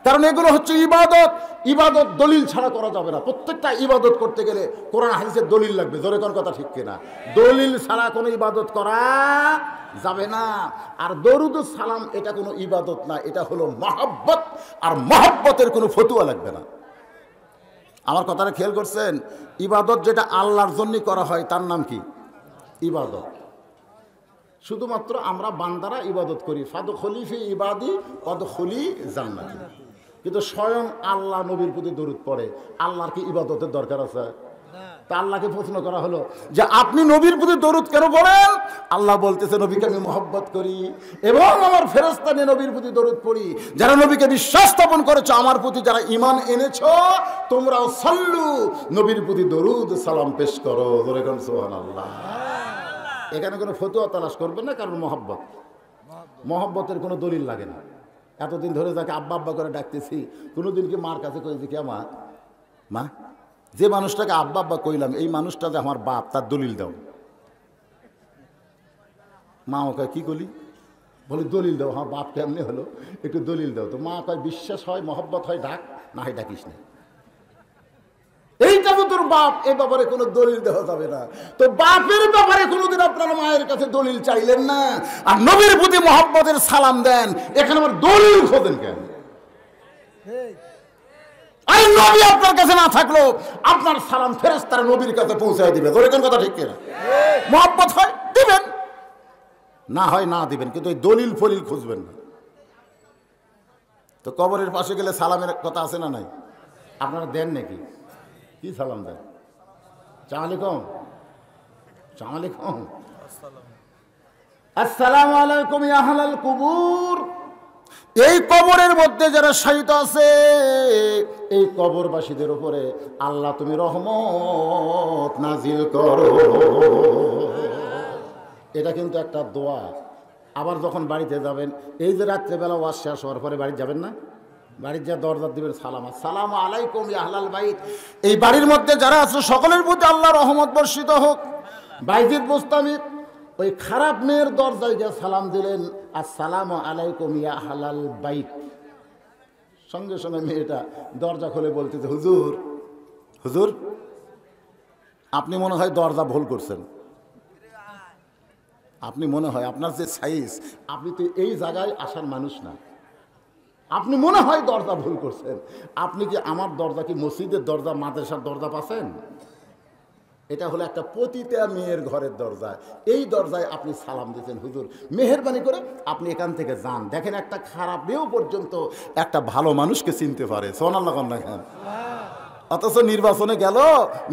কারণ এগুলো হচ্ছে ইবাদত। ইবাদত দলিল ছাড়া করা যাবে না। প্রত্যেকটা ইবাদত করতে গেলে কোরআন হাদিসের দলিল লাগবে। জোরে কোন কথা ঠিক কিনা? দলিল ছাড়া কোনো ইবাদত করা যাবে না। আর দরুদ সালাম এটা কোনো ইবাদত না, এটা হলো মহব্বত, আর মহব্বতের কোনো ফতুয়া লাগবে না। আমার কথাটা খেয়াল করছেন? ইবাদত যেটা আল্লাহর জন্য করা হয় তার নাম কি? ইবাদত। শুধুমাত্র আমরা বান্দারা ইবাদত করি, ফাদখুলি ফি ইবাদি ওয়াদখুলি জান্নাতি। কিন্তু স্বয়ং আল্লাহ নবীর প্রতি দরুদ পড়ে, আল্লাহর কি ইবাদতের দরকার আছে? তা আল্লাহকে প্রশ্ন করা হলো যে আপনি নবীর প্রতি দরুদ কেন পড়েন? আল্লাহ বলতেছে নবীকে আমি মহব্বত করি এবং আমার ফেরেশতা নিয়ে নবীর প্রতি দরুদ পড়ি। যারা নবীকে বিশ্বাস স্থাপন করেছো, আমার প্রতি যারা ঈমান এনেছো, তোমরাও সাল্লু, নবীর প্রতি দরুদ সালাম পেশ করো। জোরে কোন সুবহানাল্লাহ। এখানে কোনো ফতুয়া তালাশ করবেন না, কারণ মহব্বত, মহব্বতের কোনো দলিল লাগে না। এতদিন ধরে যাকে আব্বা আব্বা করে ডাকতেছি, কোনোদিন কি মার কাছে কয়েছি কে মা? মা যে মানুষটাকে আব্বা আব্বা কইলাম, এই মানুষটা যে আমার বাপ, তার দলিল দাও। মা ওকে কি করলি? বলে দলিল দাও। হ্যাঁ, বাপ কেমনি হলো, একটু দলিল দাও। তো মা কয় বিশ্বাস হয়, মহব্বত হয়, ডাক, না হয় ডাকিস না। এইটা তো তোর বাপ, এই ব্যাপারে কোনো দলিল দেওয়া যাবে না। তো বাপের ব্যাপারে কোনোদিন আপনার মায়ের কাছে দলিল চাইলেন না, আর নবীর প্রতি মহব্বতের সালাম দেন, এখানে আমার দলিল খোঁজেন কেন? আর নবী আপনার কাছে না থাকলো আপনার সালাম ফেরেশতারা নবীর কাছে পৌঁছায় দিবে। ধরে কোন কথা ঠিক কিনা? মহব্বত হয় দিবেন, না হয় না দিবেন, কিন্তু এই দলিল ফলিল খুঁজবেন না। তো কবরের পাশে গেলে সালামের কথা আছে না নাই? আপনারা দেন নাকি? কি সালাম দেন? সালাম আলাইকুম, সালাম আলাইকুম, আসসালামু আলাইকুম ইয়া আহলাল কুবুর। এই কবরের মধ্যে যারা শায়িত আছে, এই কবরবাসীদের উপরে আল্লাহ তুমি রহমত নাজিল করো। এটা কিন্তু একটা দোয়া। আবার যখন বাড়িতে যাবেন, এই যে রাত্রেবেলা ওয়াজ শেষ হওয়ার পরে বাড়ি যাবেন না, বাড়ির যা দরজা দিবেন সালাম, আসসালামু আলাইকুম ইয়া আহলাল বাইত। এই বাড়ির মধ্যে যারা আছে সকলের প্রতি আল্লাহ রহমত বর্ষিত হোক। বাইজিদ বুস্তামি ওই খারাপ মেয়ের দরজায় গিয়ে সালাম দিলেন, আসসালামু আলাইকুম ইয়া আহলাল বাইত। সঙ্গে সঙ্গে মেয়েটা দরজা খুলে বলতেছে, হুজুর হুজুর আপনি মনে হয় দরজা ভুল করছেন। আপনি মনে হয় আপনার যে সাইজ, আপনি তো এই জায়গায় আসার মানুষ না, আপনি মনে হয় দরজা ভুল করছেন। আপনি কি আমার দরজা কি মসজিদের দরজা, মাদ্রাসার দরজা পাচ্ছেন? এটা হলো একটা পতিতা মেয়ের ঘরের দরজা, এই দরজায় আপনি সালাম দিয়েছেন। হুজুর মেহেরবানি করে আপনি এখান থেকে যান। দেখেন একটা খারাপ মেয়েও পর্যন্ত একটা ভালো মানুষকে চিনতে পারে। সুবহানাল্লাহ না খান। অথচ নির্বাচনে গেল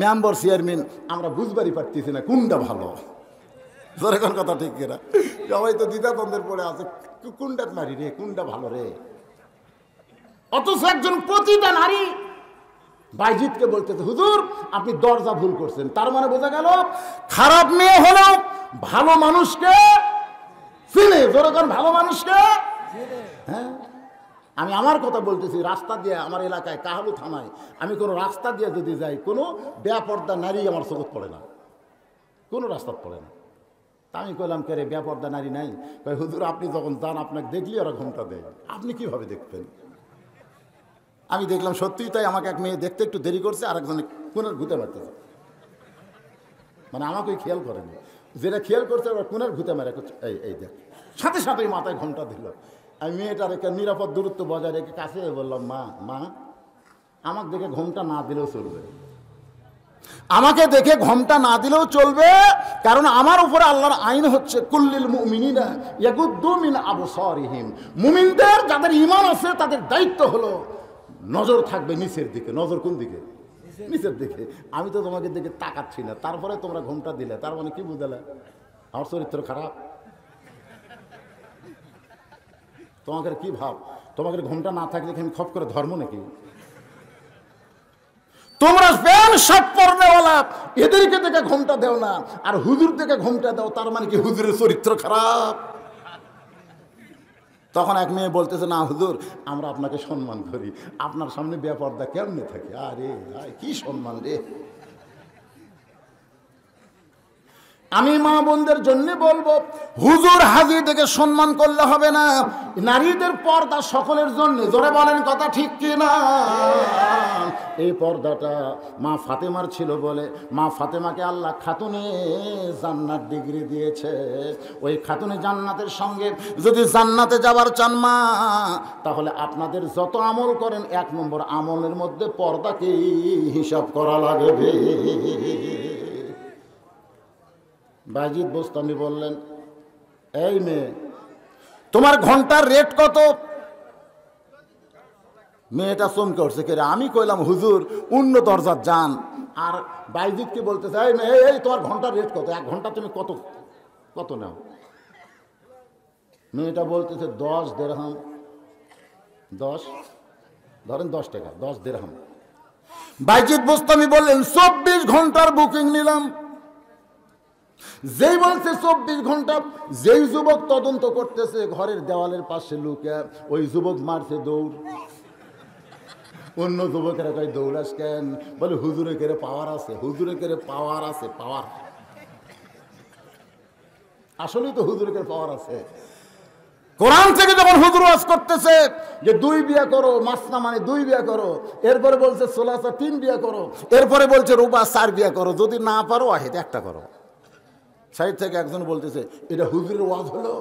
মেম্বার চেয়ারম্যান, আমরা বুঝবারই পারতেছি না কোনটা ভালো। ধরে কোন কথা ঠিক কিনা? সবাই তো দ্বিধাদ্বন্দ্বের পড়ে আছে, কোনটা নারী রে, কোনটা ভালো রে। অথচ একজন পতিতা নারী বাইজিদকে বলতেছে, হুজুর আপনি দরজা ভুল করছেন। তার মানে বোঝা গেল খারাপ মেয়ে হলেও ভালো মানুষকে চিনে। যেরকম ভালো মানুষকে, হ্যাঁ আমি আমার কথা বলতেছি, রাস্তা দিয়ে আমার এলাকায় কাহালু থানায় আমি কোনো রাস্তা দিয়ে যদি যাই, কোনো বেপর্দা নারী আমার চোখে পড়ে না, কোনো রাস্তা পড়ে না। তা আমি কইলাম, কে রে বেপর্দা নারী নাই? কই হুজুর আপনি যখন যান আপনাকে দেখলি ওরা ঘুমটা দেয়, আপনি কিভাবে দেখবেন? আমি দেখলাম সত্যিই তাই। আমাকে এক মেয়ে দেখতে একটু দেরি করছে, আর একজনে কোনার ঘুতে মারতেছে, মানে আমাকে খেয়াল করেনি। যেটা খেয়াল করছে ওরা কোনার ঘুতে মারে, এই এই দেখ, সাথে সাথেই মাথায় ঘোমটা দিল। আমি মেয়েটার একটা নিরাপদ দূরত্ব বজায় রেখে কাছে বললাম, মা মা আমাকে দেখে ঘোমটা না দিলেও চলবে, আমাকে দেখে ঘোমটা না দিলেও চলবে, কারণ আমার উপরে আল্লাহর আইন হচ্ছে কুল্লিল মুমিনিনা ইয়াগুদ্দু মিন আবসারিহিম। মুমিনদের যাদের ঈমান আছে তাদের দায়িত্ব হলো নজর থাকবে নিচের দিকে। নজর কোন দিকে? নিচের দিকে। আমি তো তোমাকে দিকে তাকাচ্ছি না, তারপরে তোমরা ঘোমটা দিলে, তার মানে কি বুঝালে? আমার চরিত্র খারাপ? তোমাকে কি ভাব? তোমাকে ঘোমটা না থাকলে আমি খপ করে ধর্ম নাকি? তোমরা প্যান্ট শার্ট পরনেওয়ালা এদেরকে দেখে ঘোমটা দেও না, আর হুজুর দেখে ঘোমটা দাও, তার মানে কি হুজুরের চরিত্র খারাপ? তখন এক মেয়ে বলতেছে, না হুজুর আমরা আপনাকে সম্মান করি, আপনার সামনে বেপর্দা কেমনে থাকে? আরে কি সম্মান রে। আমি মা বোনদের জন্য বলবো, হুজুর হাজি থেকে সম্মান করলে হবে না। নারীদের পর্দা সকলের জন্য। জোরে বলেন কথা ঠিক কিনা? এই পর্দাটা মা ফাতেমার ছিল বলে মা ফাতেমাকে আল্লাহ খাতুনে জান্নাত ডিগ্রি দিয়েছে। ওই খাতুনে জান্নাতের সঙ্গে যদি জান্নাতে যাবার চান মা, তাহলে আপনাদের যত আমল করেন 1 নম্বর আমলের মধ্যে পর্দাকে হিসাব করা লাগবে। বাইজিদ বোস্তামি বললেন, এই মেয়ে তোমার ঘন্টার রেট কত? মেয়েটা চমকে উঠছে, কে রে? আমি কইলাম হুজুর অন্য দরজার যান। আর বাইজিদকে বলতেছে, এই মেয়ে এই তোমার ঘন্টার রেট কত? 1 ঘন্টা তুমি কত কত নাও? মেয়েটা বলতেছে 10 দিরহাম। 10 ধরেন 10 টাকা, 10 দিরহাম। বাইজিদ বোস্তামি বললেন 24 ঘন্টার বুকিং নিলাম। যেই বলছে 24 ঘন্টা, যেই যুবক তদন্ত করতেছে ঘরের দেওয়ালের পাশে লুকে, ওই যুবক মারছে দৌড়। অন্য যুবকেরা কয় দৌড়াস কেন? বলে হুজুরে কেড়ে পাওয়ার আছে, হুজুরে কেড়ে পাওয়ার আছে, পাওয়ার। আসলেই তো হুজুরে কেড়ে পাওয়ার আছে। কোরআন থেকে যখন হুজুর ওয়াজ করতেছে যে 2 বিয়া করো, মাসনা মানে 2 বিয়া করো, এরপরে বলছে সোলাসা 3 বিয়া করো, এরপরে বলছে রুবা 4 বিয়া করো, যদি না পারো ওয়াহিদ একটা করো। সাইড থেকে একজন বলতেছে এটা হুজুরের ওয়াজ হলো?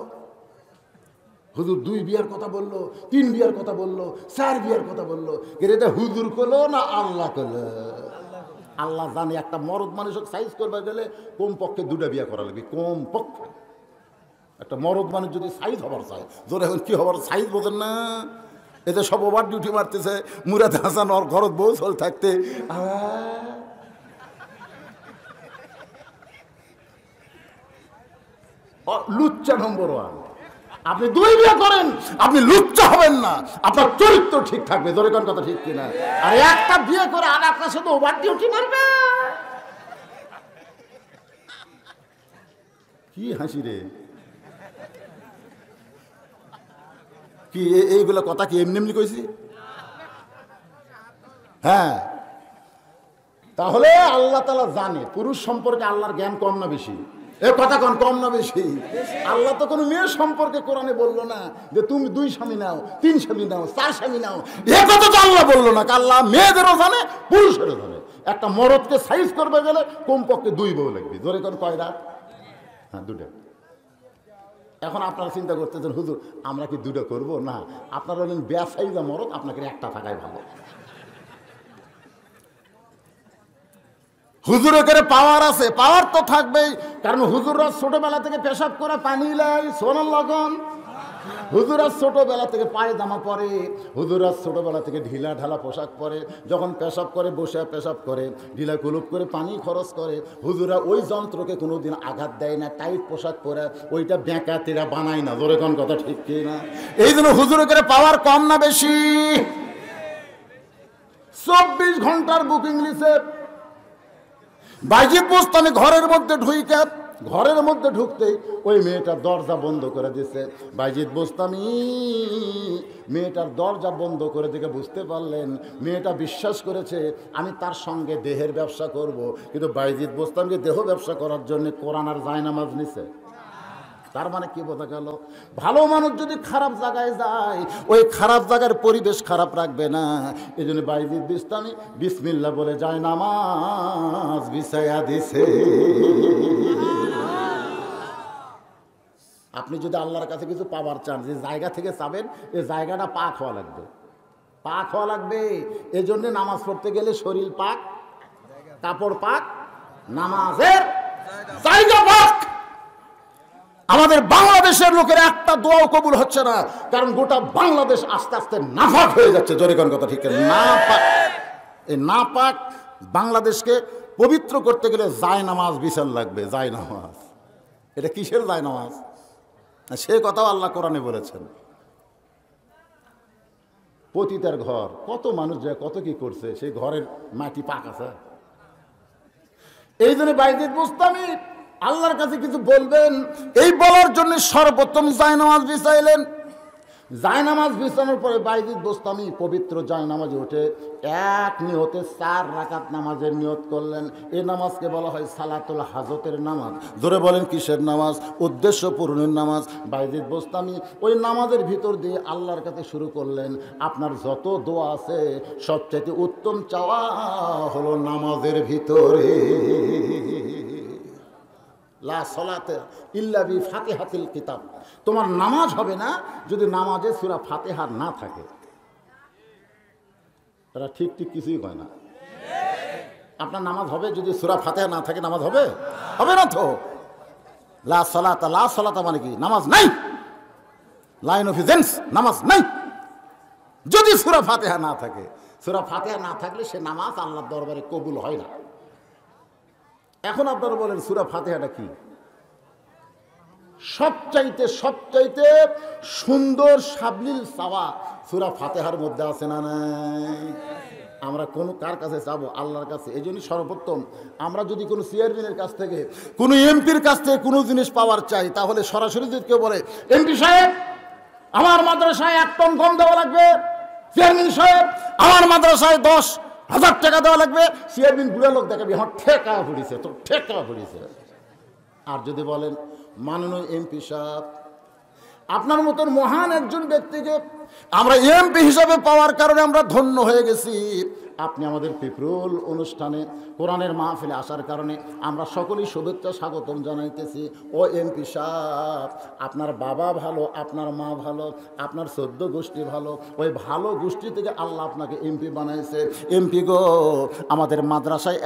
হুজুর 2 বিয়ার কথা বললো, 3 বিয়ার কথা বললো, 4 বিয়ার কথা বললো, এটা হুজুর কলো না আল্লাহ কলো? আল্লাহ জানে একটা মরদ মানুষকে সাইজ করবে গেলে কমপক্ষে 2টা বিয়া করা লাগবে, কমপক্ষে। একটা মরদ মানুষ যদি সাইজ হবার চায়, জোরে এখন কি হবার সাইজ বোঝেন না? এতে সব ওভার ডিউটি মারতেছে। মুরাদ হাসান ওর ঘরত বউ চল থাকতে লুচ্চা নম্বর 1। আপনি 2 বিয়ে করেন, আপনি লুচ্চা হবেন না, আপনার চরিত্র ঠিক থাকবে। জোরে কোন কথা ঠিক কিনা? আর একটা বিয়ে করে আর আপনার সাথে ওভার ডিউটি মারবে, কি হাসি রে! কি এইগুলো কথা কি এমনি এমনি কইছি? হ্যাঁ, তাহলে আল্লাহ তাআলা জানে পুরুষ সম্পর্কে আল্লাহর জ্ঞান কম না বেশি? এ কথা কম না বেশি? আল্লাহ তো কোনো মেয়ের সম্পর্কে কোরআনে বললো না যে তুমি 2 স্বামী নাও, 3 স্বামী নাও, 4 স্বামী নাও। এ কথা তো আল্লাহ বললো না। আল্লাহ মেয়েদেরও জানে, পুরুষেরও জানে। একটা মরদকে সাইজ করবে গেলে কমপক্ষে 2 বউ লাগবে। ধরে কোন কয়টা? হ্যাঁ, 2টা। এখন আপনারা চিন্তা করতেছেন হুজুর আমরা কি 2টা করবো? না, আপনারা হলেন বেসাইজা মরদ, আপনাকে একটা থাকাই ভালো। হুজুরে করে পাওয়ার আছে, পাওয়ার তো থাকবেই, কারণ হুজুররা ছোটবেলা থেকে পেশাব করে পানি লাই, সোনার লগন। হুজুরা ছোটবেলা থেকে পায়জামা পরে, হুজুরা ছোটবেলা থেকে ঢিলা ঢালা পোশাক পরে, যখন পেশাব করে বসে পেশাব করে, ঢিলা কুলুপ করে পানি খরচ করে। হুজুরা ওই যন্ত্রকে কোনোদিন আঘাত দেয় না, টাইট পোশাক পরে ওইটা বেঁকা তেরা বানায় না। জোরে কোন কথা ঠিক কি না? এই জন্য হুজুরে করে পাওয়ার কম না বেশি? 24 ঘন্টার বুকিং লিস্টে বাইজিদ বোস্তামি ঘরের মধ্যে ঢুকতেই ওই মেয়েটার দরজা বন্ধ করে দিছে। বাইজিদ বোস্তামি মেয়েটার দরজা বন্ধ করে দেখে বুঝতে পারলেন মেয়েটা বিশ্বাস করেছে আমি তার সঙ্গে দেহের ব্যবসা করব, কিন্তু বাইজিদ বোস্তামিকে দেহ ব্যবসা করার জন্য কোরআন আর জায়নামাজ নিছে। তার মানে কি বোঝা গেল? ভালো মানুষ যদি খারাপ জায়গায় যায়, ওই খারাপ জায়গার পরিবেশ খারাপ রাখবে না। এই জন্য বাইজিদ বোস্তামি বিসমিল্লাহ বলে জায়নামাজ বিছায়া দিছে। আপনি যদি আল্লাহর কাছে কিছু পাবার চান, যে জায়গা থেকে চাবেন এই জায়গাটা পাক হওয়া লাগবে, পাক হওয়া লাগবে। এই জন্যে নামাজ পড়তে গেলে শরীর পাক, কাপড় পাক, নামাজের জায়গা পাক। আমাদের বাংলাদেশের লোকের একটা দোয়াও কবুল হচ্ছে না, কারণ গোটা বাংলাদেশ আস্তে আস্তে নাপাক হয়ে যাচ্ছে। জোরে কোন কথা ঠিক না? এই নাপাক বাংলাদেশকে পবিত্র করতে গেলে জায়নামাজ বিছান লাগবে। জায়নামাজ এটা কিসের জায়নামাজ? সে কথাও আল্লাহ কোরআনে বলেছেন। পতিতার ঘর, কত মানুষ যায় কত কি করছে, সেই ঘরের মাটি পাক আছে। এই জন্য বাইজিদ বোস্তামি আল্লাহর কাছে কিছু বলবেন, এই বলার জন্য সর্বপ্রথম জায়নামাজ বিছাইলেন। জায়নামাজ বিছানোর পরে বাইজিদ বোস্তামি পবিত্র জায়নামাজে উঠে এক নিয়তে 4 রাকাত নামাজের নিয়ত করলেন। এই নামাজকে বলা হয় সালাতুল হাজতের নামাজ। ধরে বলেন কিসের নামাজ? উদ্দেশ্য পূরণের নামাজ। বাইজিদ বোস্তামি ওই নামাজের ভিতর দিয়ে আল্লাহর কাছে শুরু করলেন, আপনার যত দোয়া আছে সবচাইতে উত্তম চাওয়া হলো নামাজের ভিতরে। লা সলাতে ইল্লা বি ফাতিহাতিল কিতাব। তোমার নামাজ হবে না যদি নামাজে সূরা ফাতিহা না থাকে। তারা ঠিক কিছুই কয় না। আপনার নামাজ হবে যদি সূরা ফাতিহা না থাকে? নামাজ হবে? হবে না তো। লা সলাতা মানে কি? নামাজ নাই, লাইন অফ ইজেন্স, নামাজ নাই যদি সূরা ফাতিহা না থাকে। সূরা ফাতিহা না থাকলে সে নামাজ আল্লাহর দরবারে কবুল হয় না। এখন আপনারা বলেন সূরা ফাতিহাটা কি? সবচাইতে সুন্দর সাবলীল চাওয়া সূরা ফাতিহার মধ্যে আছে না নাই? আমরা কার কাছে চাবো? আল্লাহর কাছে। এই জন্য সর্বপ্রথম আমরা যদি কোনো চেয়ারম্যানের কাছ থেকে, কোনো এমপির কাছ থেকে কোনো জিনিস পাওয়ার চাই, তাহলে সরাসরি যদি কেউ বলে এমপি সাহেব আমার মাদ্রাসায় 1 টন গম দেওয়া লাগবে, চেয়ারম্যান সাহেব আমার মাদ্রাসায় 10,000 টাকা দেওয়া লাগবে, চেয়ারম্যান বুড়া লোক দেখাবি আমার ঠেকা পড়েছে, তোর ঠেকা পড়েছে। আর যদি বলেন মাননীয় এমপি সাহেব, আপনার মতন মহান একজন ব্যক্তিকে আমরা এমপি হিসাবে পাওয়ার কারণে আমরা ধন্য হয়ে গেছি, আপনি আমাদের পিপরুল অনুষ্ঠানে কোরআনের মাহফিলে আসার কারণে আমরা সকলেই শুভেচ্ছা স্বাগতম জানাইতেছি। ও এমপি সাহেব, আপনার বাবা ভালো, আপনার মা ভালো, আপনার 14 গোষ্ঠী ভালো, ওই ভালো গোষ্ঠী থেকে আল্লাহ আপনাকে এমপি বানাইছে। এমপি গো, আমাদের মাদ্রাসায়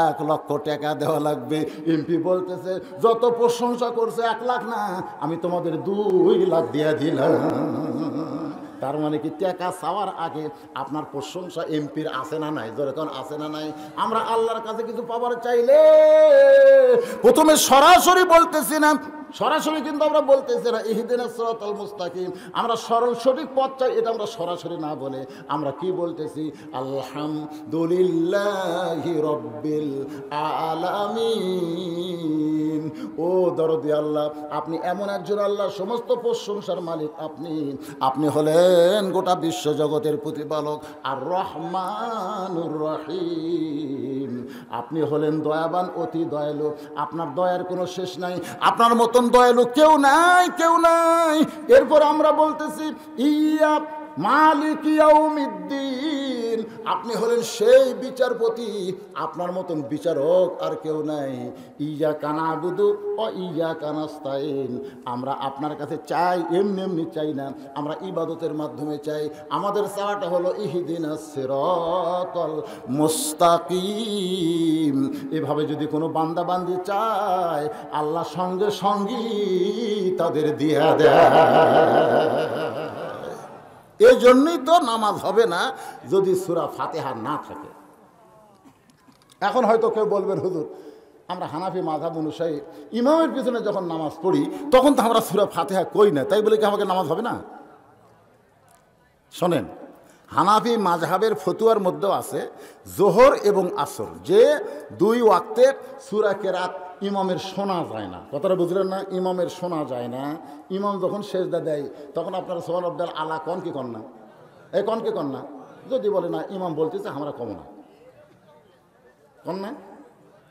1 লক্ষ টাকা দেওয়া লাগবে। এমপি বলতেছে, যত প্রশংসা করছে 1 লাখ না, আমি তোমাদের 2 লাখ দিয়ে দিলাম। তার মানে কি টাকা চাওয়ার আগে আপনার প্রশংসা এমপির আছে না নাই? যখন আছে না নাই? আমরা আল্লাহর কাছে কিছু পাওয়ার চাইলে প্রথমে সরাসরি বলতেছি না, সরাসরি কিন্তু আমরা বলতেছি না ইহদিনাস সিরাতাল মুস্তাকিম, আমরা সরল সঠিক পথ চাই, এটা আমরা সরাসরি না বলে আমরা কি বলতেছি? আলহামদুলিল্লাহি রাব্বিল আলামিন। ও দরদি আল্লাহ, আপনি এমন একজন আল্লাহ, সমস্ত প্রশংসার মালিক আপনি হলেন গোটা বিশ্ব জগতের প্রতিপালক আর রহমানুর রহিম। আপনি হলেন দয়াবান, অতি দয়ালু, আপনার দয়ার কোনো শেষ নাই, আপনার মতন দয়ালু কেউ নাই, কেউ নাই। এরপর আমরা বলতেছি ইয়া মালিক ইয়াউমিদ্দিন, আপনি হলেন সেই বিচারপতি, আপনার মতন বিচারক আর কেউ নাই। ইয়্যাকা না'বুদু ওয়া ইয়্যাকা নাস্তাইন, আমরা আপনার কাছে চাই, এমনি এমনি চাই না, আমরা ইবাদতের মাধ্যমে চাই। আমাদের চাওয়াটা হলো ইহদিনাস সিরাতাল মুস্তাকিম। এভাবে যদি কোনো বান্দা বান্দি চায়, আল্লাহ সঙ্গে সঙ্গী তাদের দিয়া দেয়। এই জন্যই তো নামাজ হবে না যদি সূরা ফাতিহা না থাকে। এখন হয়তো কেউ বলবেন, হুজুর আমরা হানাফি মাযহাব অনুযায়ী ইমামের পিছনে যখন নামাজ পড়ি তখন তো আমরা সূরা ফাতিহা কই না, তাই বলে কি আমাকে নামাজ হবে না? শোনেন, হানাফি মাযহাবের ফতুয়ার মধ্যেও আছে জোহর এবং আসর, যে 2 ওয়াক্তে সূরা কেরাত ইমামের শোনা যায় না। কথাটা বুঝলেন না? ইমামের শোনা যায় না। ইমাম যখন সেজদা দেয় তখন আপনারা সুবহান রাব্বিয়াল আলা কন কি কন না? এই কন কি কন না? যদি বলে না ইমাম বলতেছে আমরা কম না, কন না?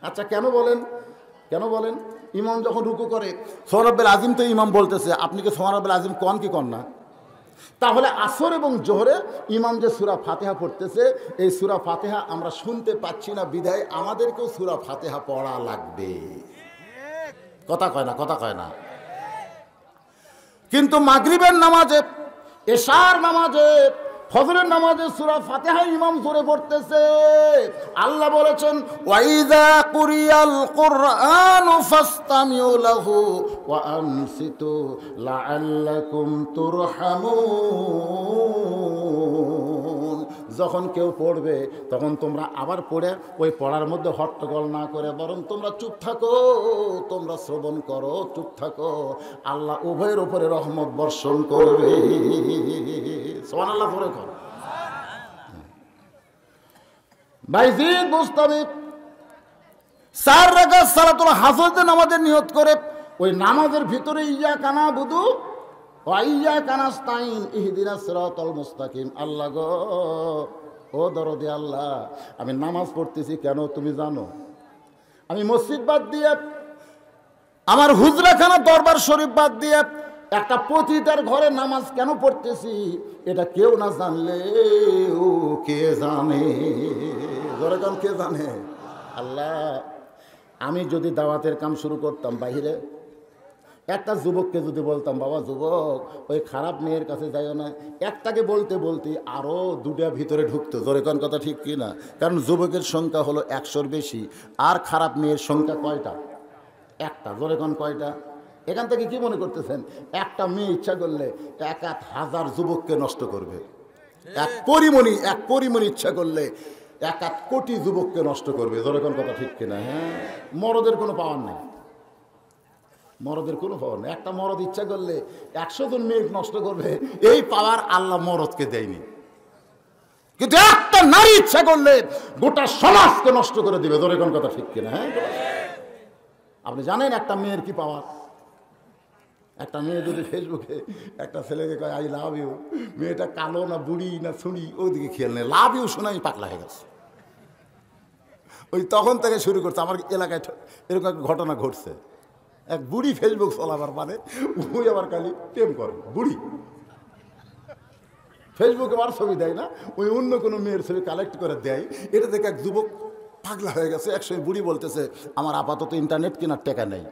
আচ্ছা কেন বলেন, কেন বলেন? ইমাম যখন রুকু করে সুবহান রাব্বিয়াল আযীম তো ইমাম বলতেছে, আপনি কি সুবহান রাব্বিয়াল আযীম কন কি কন না? তাহলে আসর এবং জোহরে ইমাম যে সূরা ফাতিহা পড়তেছে, এই সূরা ফাতিহা আমরা শুনতে পাচ্ছি না, বিধায় আমাদেরকেও সূরা ফাতিহা পড়া লাগবে। কথা কয় না, কথা কয় না। কিন্তু মাগরিবের নামাজে, এশার নামাজে, ফজরের নামাজে সূরা ফাতিহা ইমাম জোরে পড়তেছে। আল্লাহ বলেছেন ওয়াইযা কুরিয়াল কুরআনু ফাসতামিউ লাহু ওয়া আনসিতু লাআল্লাকুম তুরহামুন। যখন কেউ পড়বে তখন তোমরা আবার পড়ে ওই পড়ার মধ্যে হট্টগোল না করে বরং তোমরা চুপ থাকো, তোমরা শ্রবণ করো, চুপ থাকো, আল্লাহ উভয়ের উপরে রহমত বর্ষণ করবে। সুবহানাল্লাহ পড়ে কর। বাইজিদ মুস্তামিক 4 রাকাত সালাতুল হাফেজের নামাজের নিয়ত করে ওই নামাজের ভিতরে ইয়্যাকা না'বুদু ওয়া ইয়্যাকা নাস্তাইন ইহদিনাস সিরাতাল মুস্তাকিম। আল্লাহ গো, ও দরদি আল্লাহ, আমি নামাজ পড়তেছি কেন তুমি জানো? আমি মসজিদ বাদ দিয়ে, আমার হুজরাখানা দরবার শরীফ বাদ দিয়ে একটা পতিতার ঘরে নামাজ কেন পড়তেছি? এটা কেউ না জানলে ও কে জানে? জোরেকান কে জানে? আল্লাহ, আমি যদি দাওয়াতের কাম শুরু করতাম বাহিরে, একটা যুবককে যদি বলতাম বাবা যুবক ওই খারাপ মেয়ের কাছে যাইও না, একটাকে বলতে বলতে আরও 2টা ভিতরে ঢুকতো। জোরেকান কথা ঠিক কি না? কারণ যুবকের সংখ্যা হলো 100-র বেশি, আর খারাপ মেয়ের সংখ্যা কয়টা? একটা। জোরেকান কয়টা? এখান থেকে কি মনে করতেছেন একটা মেয়ে ইচ্ছা করলে 1,000 যুবককে নষ্ট করবে? এক পরিমণি ইচ্ছা করলে 1 কোটি যুবককে নষ্ট করবে। জোরেকান কথা ঠিক কিনা? হ্যাঁ, মরদের কোনো পাওয়ার নেই, মরদের কোনো পাওয়ার নেই। একটা মরদ ইচ্ছা করলে 100 জন মেয়ে নষ্ট করবে, এই পাওয়ার আল্লাহ মরদকে দেয়নি। কিন্তু একটা নারী ইচ্ছা করলে গোটা সমাজকে নষ্ট করে দিবে। জোরেকান কথা ঠিক কিনা? হ্যাঁ, আপনি জানেন একটা মেয়ের কি পাওয়ার? একটা মেয়ে যদি ফেসবুকে একটা ছেলেকে কয় আই লাভ ইউ, মেয়েটা কালো না বুড়ি না ছুড়ি ওইদিকে খেয়াল নেই, লাভ ইউ শোনাই পাগলা হয়ে গেছে। ওই তখন থেকে শুরু করছে। আমার এলাকায় এরকম একটা ঘটনা ঘটছে, এক বুড়ি ফেসবুক চলাবার মানে ওই আবার খালি প্রেম করে। বুড়ি ফেসবুকে আমার ছবি দেয় না, ওই অন্য কোনো মেয়ের ছবি কালেক্ট করে দেয়। এটা দেখে এক যুবক পাগলা হয়ে গেছে। একসময় বুড়ি বলতেছে আমার আপাতত ইন্টারনেট কেনার টাকা নেই,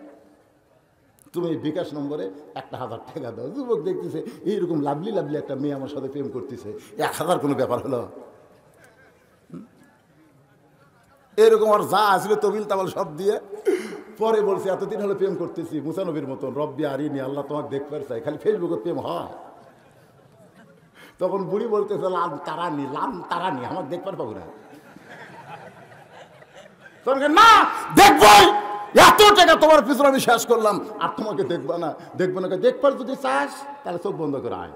তুমি এই বিকাশ নম্বরে 1000 টাকা দাও। যুবক দেখতেছে এইরকম লাভলি লাভলি একটা মেয়ে আমার সাথে প্রেম করতেছে, 1000 কোনো ব্যাপার হলো? এরকম আর যা আসলে তবিল তাবল সব দিয়ে পরে বলছে এতদিন হলো প্রেম করতেছি মুসানবীর মতন, রব্বি আরিনি, আল্লাহ তোমাকে দেখতে চাই, খালি ফেসবুকে প্রেম হয়। তখন বুড়ি বলতেছে লাম তারানি আমার দেখবার পাবো না। না দেখবই, এত টাকা তোমার পিছনে আমি শেষ করলাম আর তোমাকে দেখবো না। দেখবার যদি চাস তাহলে চোখ বন্ধ করে আয়।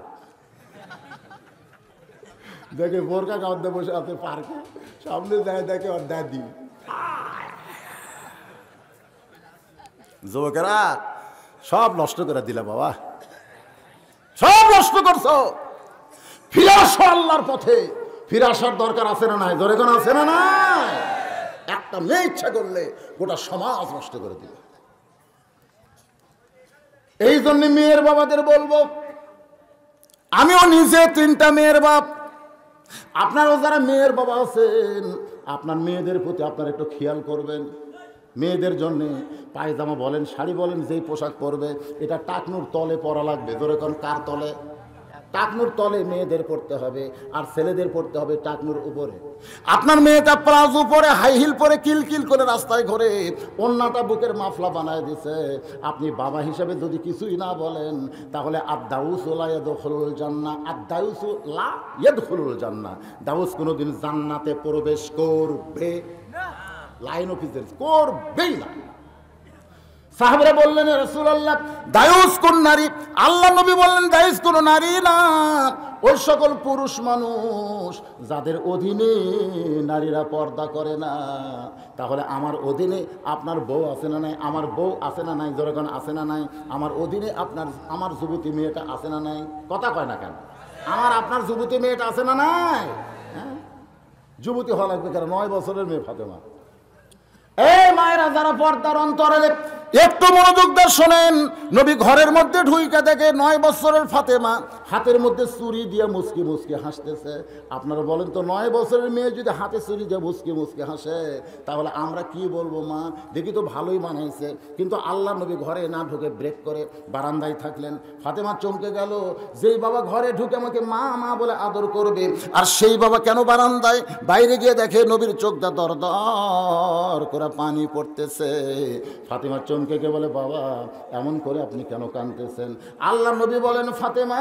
দেখে বোরকা গাঁদে বসে আছে পার্কে, সামনে যায় দেখে ওর দাদি। যুবকেরা সব নষ্ট করে দিলা বাবা, সব নষ্ট করছো। ফিরে আসো আল্লাহর পথে, ফিরে আসার দরকার আছে না নাই? ধরে কোন আছে না নাই? একটা মেয়ে ইচ্ছা করলে গোটা সমাজ নষ্ট করে দিল। এই জন্য মেয়ের বাবাদের বলবো, আমিও নিজে 3টা মেয়ের বাপ, আপনারাও যারা মেয়ের বাবা আছেন আপনার মেয়েদের প্রতি আপনারা একটু খেয়াল করবেন। মেয়েদের জন্য পায়জামা বলেন শাড়ি বলেন যেই পোশাক পরবে এটা টাকনুর তলে পরা লাগবে। ধরে কোন কার তলে? টাকনুর তলে মেয়েদের পড়তে হবে, আর ছেলেদের পড়তে হবে টাকনুর উপরে। আপনার মেয়েটা প্লাজো পরে হাই হিল পরে কিলকিল করে রাস্তায় ঘোরে, ওন্নাটা বুকের মাফলা বানায় দিছে। আপনি বাবা হিসেবে যদি কিছুই না বলেন তাহলে আদ-দাউসু লা ইয়াদখুলুল জান্নাহ, আদ-দাউসু লা ইয়াদখুলুল জান্নাহ, দাউস কোনোদিন জান্নাতে প্রবেশ করবে না। লাইন অফ প্রেজেন্স করবেই না। সাহাবারা বললেন রাসূলুল্লাহ দায়ুস কোন নারী? আল্লাহ নবী বললেন দায়ুস কোন নারী না, ওই সকল পুরুষ মানুষ যাদের অধীনে নারীরা পর্দা করে না। তাহলে আমার অধীনে আপনার বউ আছে না নাই? আমার বউ আছে না নাই? যখন আছে না নাই? আমার অধীনে আমার যুবতী মেয়েটা আছে না নাই? কথা কয় না কেন? আপনার যুবতী মেয়েটা আছে না নাই? হ্যাঁ, যুবতী হওয়া লাগবে কেন? 9 বছরের মেয়ে ফাতেমা। এই মায়েরা যারা পর্দার অন্তরে একটু মনোযোগ দিয়ে শোনেন, নবী ঘরের মধ্যে ঢুইকা দেখে 9 বছরের ফাতেমা হাতের মধ্যে চুরি দিয়ে মুসকি মুসকি হাসতেছে। আপনারা বলেন তো 9 বছরের মেয়ে যদি হাতে চুরি দিয়ে মুসকি মুসকি হাসে তাহলে আমরা কি বলবো? মা দেখি তো ভালোই বানাইছে। কিন্তু আল্লাহ নবী ঘরে না ঢুকে ব্রেক করে বারান্দায় থাকলেন। ফাতেমা চমকে গেল, যেই বাবা ঘরে ঢুকে আমাকে মা মা বলে আদর করবে আর সেই বাবা কেন বারান্দায়? বাইরে গিয়ে দেখে নবীর চোখটা দর দর করে পানি পড়তেছে। ফাতেমা চমকে কে বলে বাবা এমন করে আপনি কেন কাঁদতেছেন? আল্লাহ নবী বলেন ফাতেমা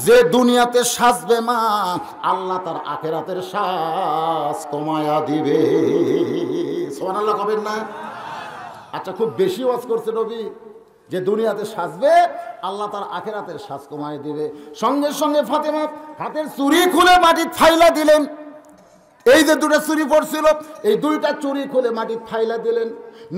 যে দুনিয়াতে সাজবে মা আল্লাহ তার আখিরাতের সাজ কমায়া দিবে। সুবহানাল্লাহ কবেন না? আচ্ছা খুব বেশি ওয়াজ করছে নবী, যে দুনিয়াতে সাজবে আল্লাহ তার আখিরাতের সাজ কমায় দিবে। সঙ্গে সঙ্গে ফাতেমা হাতের চুড়ি খুলে মাটি ফাইলা দিলেন। এই যে 2টা চুরি পড়ছিল এই 2টা চুরি খুলে মাটি ফাইলা দিলেন।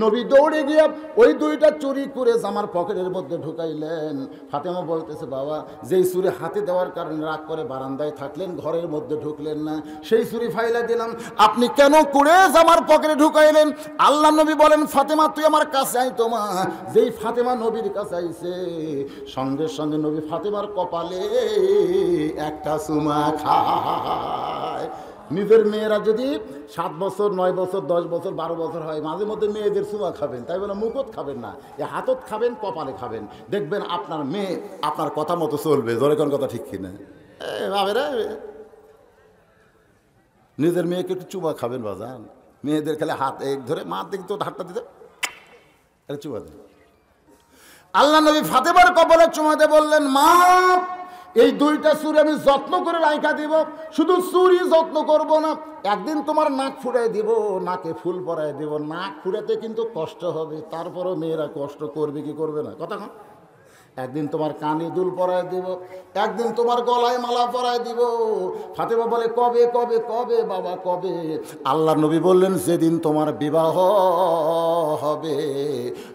নবী দৌড়ে গিয়ে ওই 2টা চুরি করে জামার পকেটের মধ্যে ঢুকাইলেন। ফাতেমা বলতেছে বাবা যেই চুরি হাতে দেওয়ার কারণে রাগ করে বারান্দায় থাকলেন, ঘরের মধ্যে ঢুকলেন না, সেই চুরি ফাইলা দিলাম, আপনি কেন করে জামার পকেটে ঢুকাইলেন? আল্লাহ নবী বলেন ফাতেমা তুই আমার কাছে আই। তোমা যেই ফাতেমা নবীর কাছে আইছে সঙ্গে সঙ্গে নবী ফাতেমার কপালে একটা চুমা খায়। নিজের মেয়েরা যদি 7 বছর 9 বছর 10 বছর 12 বছর হয় মাঝে মধ্যে মেয়েদের চুমা খাবেন, তাই বলে মুখত খাবেন না, এ হাতত খাবেন, কপালে খাবেন। দেখবেন আপনার মেয়ে আপনার কথা মতো চলবে। জোরে কোন কথা ঠিক কিনা? ভাবেরা নিজের মেয়েকে একটু চুমা খাবেন বাজান। মেয়েদের খেলে হাত এক ধরে মা দিক তো হাতটা দিতে চুমা দেন। আল্লাহ নবী ফাতেমার কপালে চুমা দিয়ে বললেন মা এই 2টা চুরি আমি যত্ন করে রাইখা দিব। শুধু চুরি যত্ন করব না, একদিন তোমার নাক ফুরাই দিব, নাকে ফুল পরাই দিব। নাক ফুরাতে কিন্তু কষ্ট হবে, তারপরও মেয়েরা কষ্ট করবে কি করবে না? কথা কন। একদিন তোমার কানে দুল পরায় দিব, একদিন তোমার গলায় মালা পরায় দিব। ফাতেমা বলে কবে কবে কবে বাবা কবে? আল্লাহ নবী বললেন যেদিন তোমার বিবাহ হবে।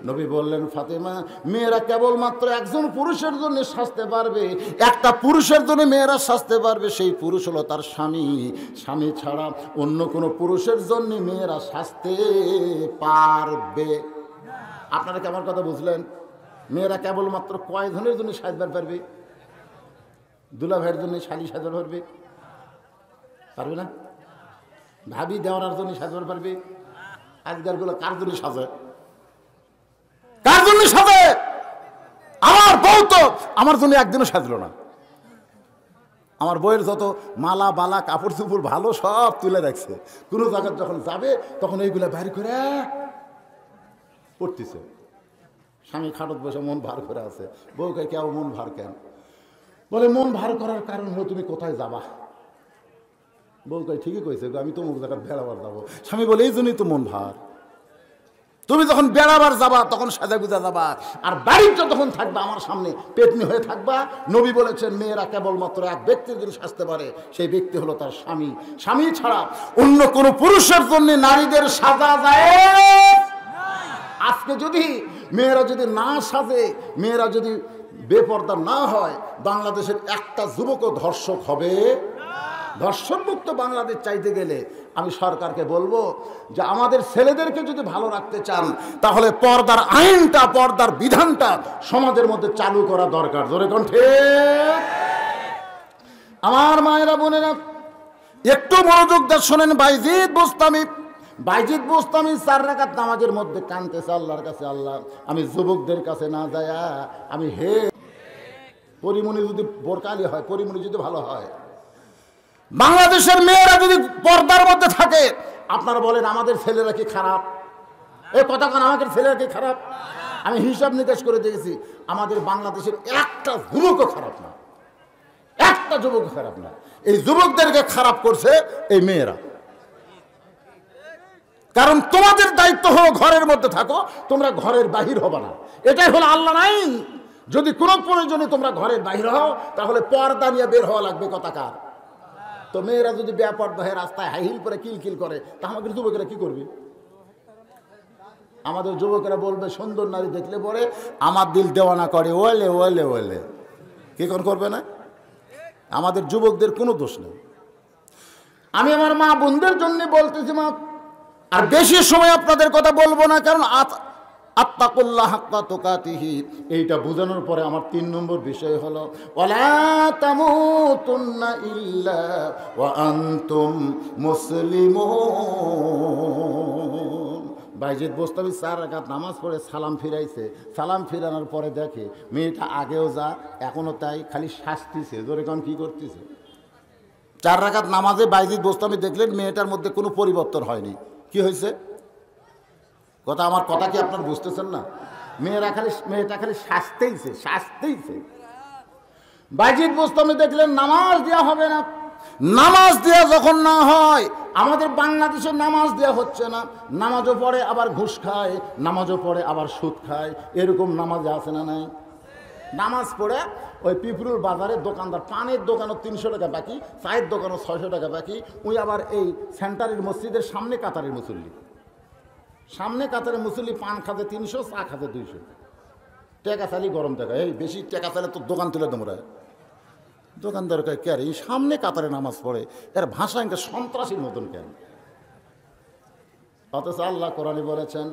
নবী বললেন ফাতেমা, মেয়েরা কেবলমাত্র একজন পুরুষের জন্য সাজতে পারবে, একটা পুরুষের জন্য মেয়েরা সাজতে পারবে, সেই পুরুষ হলো তার স্বামী। স্বামী ছাড়া অন্য কোনো পুরুষের জন্য মেয়েরা সাজতে পারবে। আপনারা কি আমার কথা বুঝলেন? মেয়েরা কেবলমাত্র কয়জনের জন্য সাজবার পারবে? দুলা ভাইয়ের জন্য শালি সাজবার পারবে? পারবে না? ভাবি দেওয়ার জন্য সাজবার পারবে? আজকাল গুলো কার জন্য সাজে? কার জন্য সাজে? আমার বউ তো আমার জন্য একদিনও সাজলো না। আমার বইয়ের যত মালা বালা কাপড় চুপড় ভালো সব তুলে রাখছে, কোনো জায়গায় যখন যাবে তখন এইগুলা বাইর করে পড়তেছে। স্বামী খাটত বসে মন ভার করে আছে, বউকে কেউ মন ভার কেন? বলে মন ভার করার কারণ হলো তুমি কোথায় যাবা। বউকে ঠিকই কইছে, আমি তো মুখ জায়গায় বেড়াবার যাবো। স্বামী বলে এই জন্যই তো মন ভার, তুমি যখন বেড়াবার যাবা তখন সাজা গুজা যাবা, আর বাড়িতে যখন থাকবা আমার সামনে পেটনি হয়ে থাকবা। নবী বলেছেন মেয়েরা কেবলমাত্র এক ব্যক্তির জন্য সাজতে পারে, সেই ব্যক্তি হলো তার স্বামী। স্বামী ছাড়া অন্য কোনো পুরুষের জন্য নারীদের সাজা যায়। আজকে যদি মেয়েরা যদি না সাজে, মেয়েরা যদি বেপর্দা না হয়, বাংলাদেশের একটা যুবকও ধর্ষক হবে। ধর্ষণমুক্ত বাংলাদেশ চাইতে গেলে আমি সরকারকে বলবো যে আমাদের ছেলেদেরকে যদি ভালো রাখতে চান তাহলে পর্দার আইনটা, পর্দার বিধানটা সমাজের মধ্যে চালু করা দরকার। জোরে কোন ঠিক? আমার মায়েরা বোনেরা একটু মনোযোগ দিয়ে শোনেন। বাইজিদ বোস্তামি 4 রাকাত নামাজের মধ্যে কাঁদতেছে আল্লাহর কাছে, আল্লাহ আমি যুবকদের কাছে না যায়া আমি পরিমণি যদি বোরকালি হয়, পরিমণি যদি ভালো হয়, বাংলাদেশের মেয়েরা যদি পর্দার মধ্যে থাকে, আপনারা বলেন আমাদের ছেলেরা কি খারাপ? এই কথা কেন, আমাদের ছেলেরা কি খারাপ? আমি হিসাব নিকাশ করে দেখেছি, আমাদের বাংলাদেশের একটা যুবকও খারাপ না, একটা যুবক খারাপ না। এই যুবকদেরকে খারাপ করছে এই মেয়েরা। কারণ তোমাদের দায়িত্ব হলো ঘরের মধ্যে থাকো, তোমরা ঘরের বাহির হবে না, এটাই হলো আল্লাহর আইন। যদি কোনো প্রয়োজনে তোমরা ঘরের বাহির হও তাহলে পর্দা নিয়ে বের হওয়া লাগবে। কথাকার তো মেয়েরা যদি বেপর্দা হয়ে রাস্তায় হাই হিল করে কিলকিল করে, তা আমাদের যুবকেরা কি করবে? আমাদের যুবকেরা বলবে সুন্দর নারী দেখলে পরে আমার দিল দেওয়ানা করে, ওলে ওলে ওলে, কি করবে না? আমাদের যুবকদের কোনো দোষ নেই। আমি আমার মা বোনদের জন্য বলতেছি, মা আর বেশি সময় আপনাদের কথা বলবো না, কারণ আত্তাকুল্লাহ হাক্কা তুকাতিহি এইটা বোঝানোর পরে আমার 3 নম্বর বিষয় হলো ওয়ালা তামুতুন্না ইল্লা ওয়া আনতুম মুসলিমুন। বাইজিদ বোস্তামি 4 রাকাত নামাজ পড়ে সালাম ফিরাইছে। সালাম ফিরানোর পরে দেখে মেয়েটা আগেও যা এখনো তাই, খালি শাস্তিছে। জোরে কোন কি করতেছে? 4 রাকাত নামাজে বাইজিদ বোস্তামি দেখলেন মেয়েটার মধ্যে কোনো পরিবর্তন হয়নি। কি হয়েছে? কথা আমার কথা কি আপনার বুঝতেছেন না? মেয়েটা খালি শাস্তেইছে। বাইজিদ বোস্তামি দেখলেন নামাজ দেওয়া হবে না। নামাজ দেওয়া যখন না হয়, আমাদের বাংলাদেশে নামাজ দেওয়া হচ্ছে না, নামাজও পড়ে আবার ঘুষ খায়, নামাজও পড়ে আবার সুদ খায়, এরকম নামাজে আছে না নাই? নামাজ পড়ে ওই পিপুরুল বাজারে দোকানদার, পানের দোকানও 300 টাকা বাকি, চায়ের দোকানও 600 টাকা বাকি, ওই আবার এই সেন্টারের মসজিদের সামনে কাতারের মুসল্লি, সামনে কাতারের মুসল্লি পান খাতে 300, চা খাতে 200 টাকা চালি গরম টাকা। এই বেশি টাকা চালে তো দোকান তুলে তোমরা। দোকানদার কয় কে এই সামনে কাতারে নামাজ পড়ে, এর ভাষা একটা সন্ত্রাসীর মতন কেন? অথচ আল্লাহ কোরআনে বলেছেন,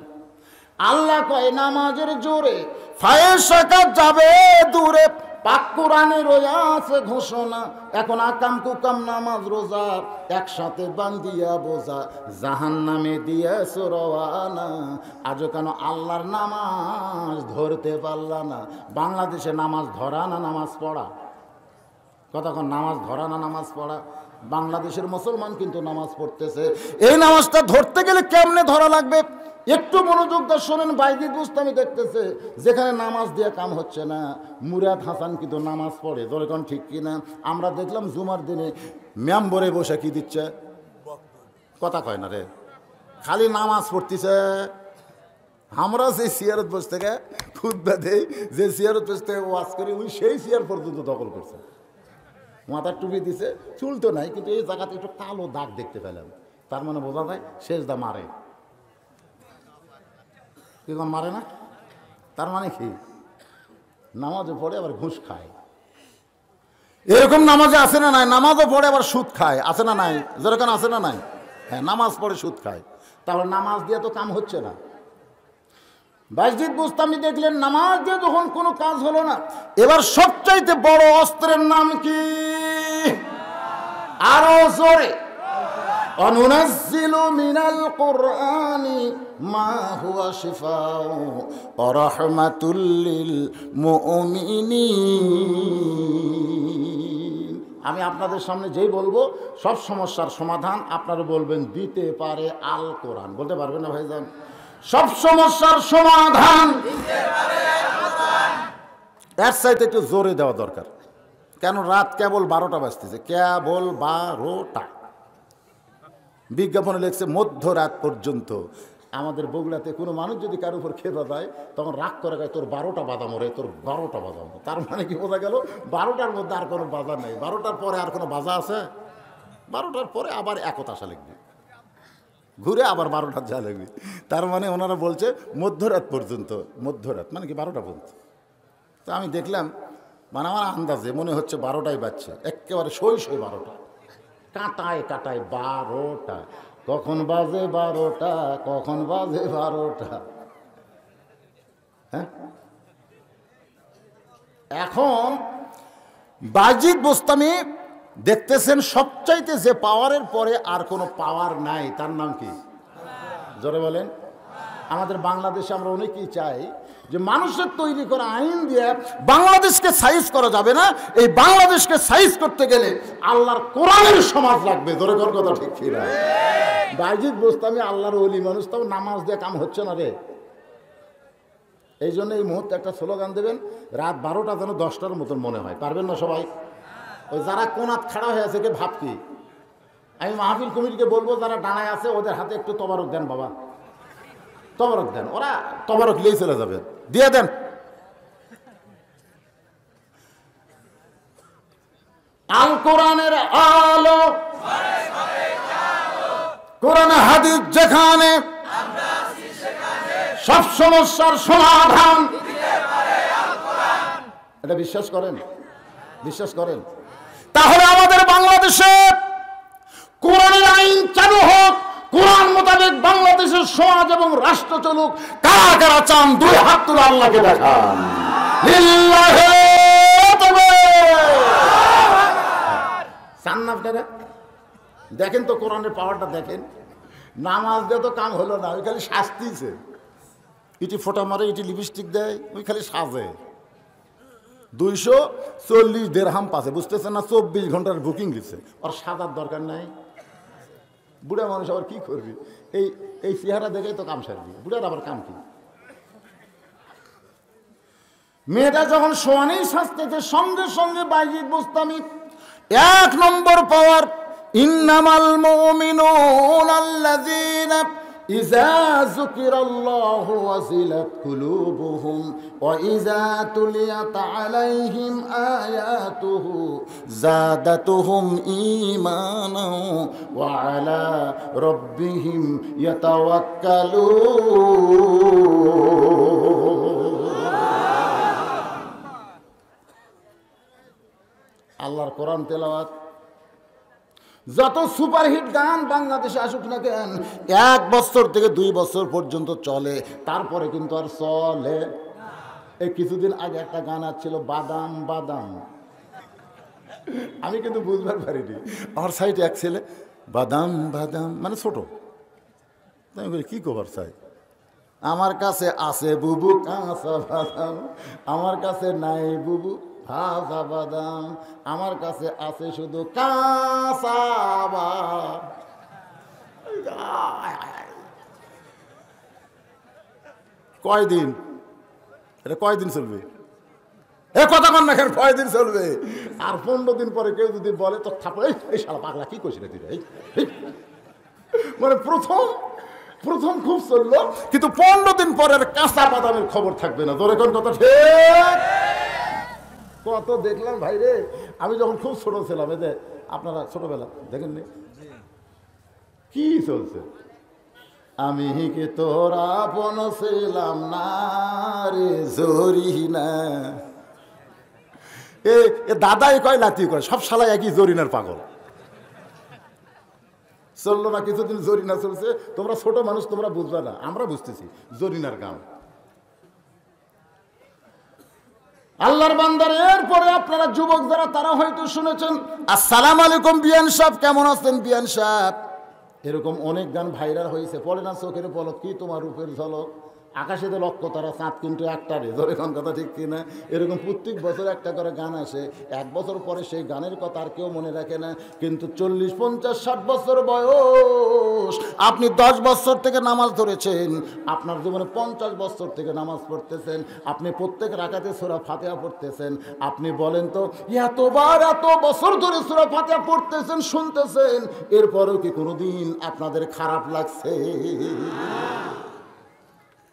আল্লাহ কয় নামাজের জোরে ফায়েশাকা যাবে দূরে। পাক কোরআনে রোজা আছে ঘোষণা, এখন আকাম কুকাম নামাজ রোজা একসাথে বান্ধিয়া বোঝা, জাহান্নামে দিয়েছ রওয়ানা। আজও কেন আল্লাহর নামাজ ধরতে পারলা না? বাংলাদেশে নামাজ ধরা না নামাজ পড়া? কতক্ষণ নামাজ ধরা না নামাজ পড়া? বাংলাদেশের মুসলমান কিন্তু নামাজ পড়তেছে। এই নামাজটা ধরতে গেলে কেমনে ধরা লাগবে একটু মনোযোগ দিয়ে শোনেন। বাইজিদ বোস্তামি দেখতেছে যেখানে নামাজ দিয়ে কাম হচ্ছে না, মুরাদ হাসান কিন্তু নামাজ পড়ে। দরকার ঠিক কিনা? আমরা দেখলাম জুমার দিনে মেম্বরে বসে কি দিচ্ছে, কথা কয় না রে, খালি নামাজ পড়তেছে। আমরা সেই সিয়ারত বসে থেকে খুতবা দেই, যে চেয়ার পেছতে ওয়াজ করে ওই সেই চেয়ার পর্যন্ত দখল করছে। মাথার টুপি দিছে, চুল তো নাই, কিন্তু এই জায়গাতে একটু কালো দাগ দেখতে পেলাম। তার মানে বোঝা যায় সেজদা মারে। কি মারে না? তার মানে কি? নামাজও পড়ে আবার ঘুষ খায়। এরকম নামাজে আছে না নাই? নামাজও পড়ে আবার সুদ খায়, আছে না নাই? যেরকম আছে না নাই? হ্যাঁ, নামাজ পড়ে সুদ খায়। তাহলে নামাজ দিয়ে তো কাম হচ্ছে না। বায়জিদ বুস্তামি দেখলেন নামাজ দিয়ে যখন কোনো কাজ হলো না, এবার সবচাইতে বড় অস্ত্রের নাম কি? আরো জোরে, অনুনাজ্জিলু মিনাল কুরআনি মা হুয়া শিফাউ ওয়া রাহমাতুল লিল মুমিনিন। আমি আপনাদের সামনে যেই বলবো সব সমস্যার সমাধান আপনারা বলবেন দিতে পারে আল কোরআন। বলতে পারবেন না ভাইজান? সব সমস্যার সমাধান দিতে পারে আল কোরআন। এর চাইতে একটু জোরে দেওয়া দরকার। কেন? রাত কেবল 12টা বাজতেছে, কেবল 12টা। বিজ্ঞাপনে লেখছে মধ্যরাত পর্যন্ত। আমাদের বগুড়াতে কোনো মানুষ যদি কারোর উপর খেপে যায় তখন রাগ করে গায়, তোর 12টা বাদাম ওরে, তোর 12টা বাদাম। তার মানে কি বোঝা গেল? 12টার মধ্যে আর কোনো বাজার নেই। 12টার পরে আর কোনো বাজা আছে? 12টার পরে আবার একতাশা লিখবে, ঘুরে আবার 12টার যা লিখবে। তার মানে ওনারা বলছে মধ্যরাত পর্যন্ত। মধ্যরাত মানে কি 12টা পর্যন্ত। তো আমি দেখলাম, মানে আমার আন্দাজে মনে হচ্ছে 12টাই বাজছে, একেবারে সই 12টা, কাটায় কাটায় 12টা। কখন বাজে 12টা, কখন বাজে 12টা। হ্যাঁ, এখন বায়জিদ বোস্তামি দেখতেছেন সবচাইতে যে পাওয়ারের পরে আর কোনো পাওয়ার নাই, তার নাম কি? জোরে বলেন। আমাদের বাংলাদেশে আমরা অনেকেই চাই যে মানুষের তৈরি করা আইন দিয়ে বাংলাদেশকে সাইজ করা যাবে না, এই বাংলাদেশকে সাইজ করতে গেলে আল্লাহর কোরআনের সমাজ লাগবে। জোরে কর কথা, ঠিক কি না? বায়জিদ বোস্তামি আল্লাহর ওলি মানুষ, তাও নামাজ দিয়ে কাম হচ্ছে না রে। এই জন্য এই মুহূর্তে একটা স্লোগান দেবেন, রাত 12টা যেন 10টার মতন মনে হয়। পারবেন না সবাই? ওই যারা কোনাত খাড়া হয়ে আছে কে ভাব কি? আমি মাহফিল কমিটিকে বলবো যারা ডানায় আছে ওদের হাতে একটু তবারক দেন, বাবা তবারক দেন। ওরা তবারক নিয়েই চলে যাবে, দিয়ে দেন। আল কোরআনের আলো, কোরআন হাদিস যেখানে, সব সমস্যার সমাধান। এটা বিশ্বাস করেন? বিশ্বাস করেন? তাহলে আমাদের বাংলাদেশে কোরআনের আইন চালু হোক, কোরআন মোতাবেক বাংলাদেশের সমাজ এবং রাষ্ট্র চলুক। কারা কারা চান? 2 হাত তুলে আল্লাহকে দেখান। চান না আপনারা? দেখেন তো কোরআনের পাওয়ারটা দেখেন। নামাজ দিয়ে তো কাম হলো না, ওই খালি শাস্তিছে। ইটি ফোটা মারে, ইটি লিপস্টিক দেয়, ওই খালি সাজে। 240 দিরহাম পাচ্ছে, বুঝতেছেন না? 24 ঘন্টার বুকিং দিচ্ছে। আর সাজার দরকার নাই। বুড়া মানুষ আবার কি করবি? এই চেহারা দেখেই তো কাম সারবি। বুড়ার আবার কাম কি? মেয়েটা যখন সোয়ানেই শাস্তিতে, সঙ্গে সঙ্গে বায়জিদ বোস্তামি 1 নম্বর পাওয়ার, ইন্নামাল মুমিনুনা আল্লাযীনা ইযা যুকিরাল্লাহু ওয়াজিলাত কুলুবুহুম ওয়া ইযা তুলিয়াত আলাইহিম আয়াতুহু যাদাতুহুম ঈমানান ওয়া আলা রাব্বিহিম ইয়াতাওয়াক্কালুন। আল্লাহর কোরআন তেলাওয়াত। যত সুপারহিট গান বাংলাদেশে আসুক না কেন, 1 বছর থেকে 2 বছর পর্যন্ত চলে, তারপরে কিন্তু আর চলে। এই কিছুদিন আগে একটা গান আসছিল, বাদাম বাদাম। আমি কিন্তু বুঝবার পারিনি। আমার সাইডে এক ছেলে, বাদাম বাদাম মানে ছোট। আমি বলি কি খবর চাই? আমার কাছে আছে বুবু কাঁচা বাদাম, আমার কাছে নাই বুবু ভাজা বাদাম, আমার কাছে আছে শুধু কাঁচা বাদাম। কয়দিন এটা কয়দিন চলবে? এ কথা কন না, কয়দিন চলবে? আর 15 দিন পরে কেউ যদি বলে তো থাপড়, এই শালা পাগলা কি কইছিস তুই? মানে প্রথম প্রথম খুব চললো, কিন্তু 15 দিন পরের কাঁচা বাদামের খবর থাকবে না। ধরে কোন কথা ঠিক? কত দেখলাম ভাই রে। আমি যখন খুব ছোট ছিলাম, এতে আপনারা ছোটবেলা দেখেননি কি চলছে? আমি কি তোরা আপন ছিলাম না রে জরিনা। এ দাদাই কয় লাতি কয়, সব শালা একই জরিনার পাগল। চললো না কিছুদিন, জরিনা চলছে। তোমরা ছোট মানুষ, তোমরা বুঝবে না, আমরা বুঝতেছি জরিনার গান। আল্লাহর বান্দার এরপরে আপনারা যুবক যারা, তারা হয়তো শুনেছেন আসসালামু আলাইকুম বিয়ান সাহেব, কেমন আছেন বিয়ান সাহেব? এরকম অনেক গান ভাইরাল হয়েছে। পড়ে না চোখের পলক কি তোমার রূপের ঝলক, আকাশে তো লক্ষ্য তারা, চাঁদ কিন্তু একটা রে। ধরে কোন কথা ঠিক কিনা? এরকম প্রত্যেক বছর একটা করে গান আসে। 1 বছর পরে সেই গানের কথা আর কেউ মনে রাখে না। কিন্তু 40, 50, 60 বছর বয়স, আপনি 10 বছর থেকে নামাজ ধরেছেন, আপনার জীবনে 50 বছর থেকে নামাজ পড়তেছেন, আপনি প্রত্যেক রাকাতে সূরা ফাতিহা পড়তেছেন। আপনি বলেন তো, এতবার এত বছর ধরে সূরা ফাতিহা পড়তেছেন, শুনতেছেন, এরপরেও কি কোনোদিন আপনাদের খারাপ লাগছে?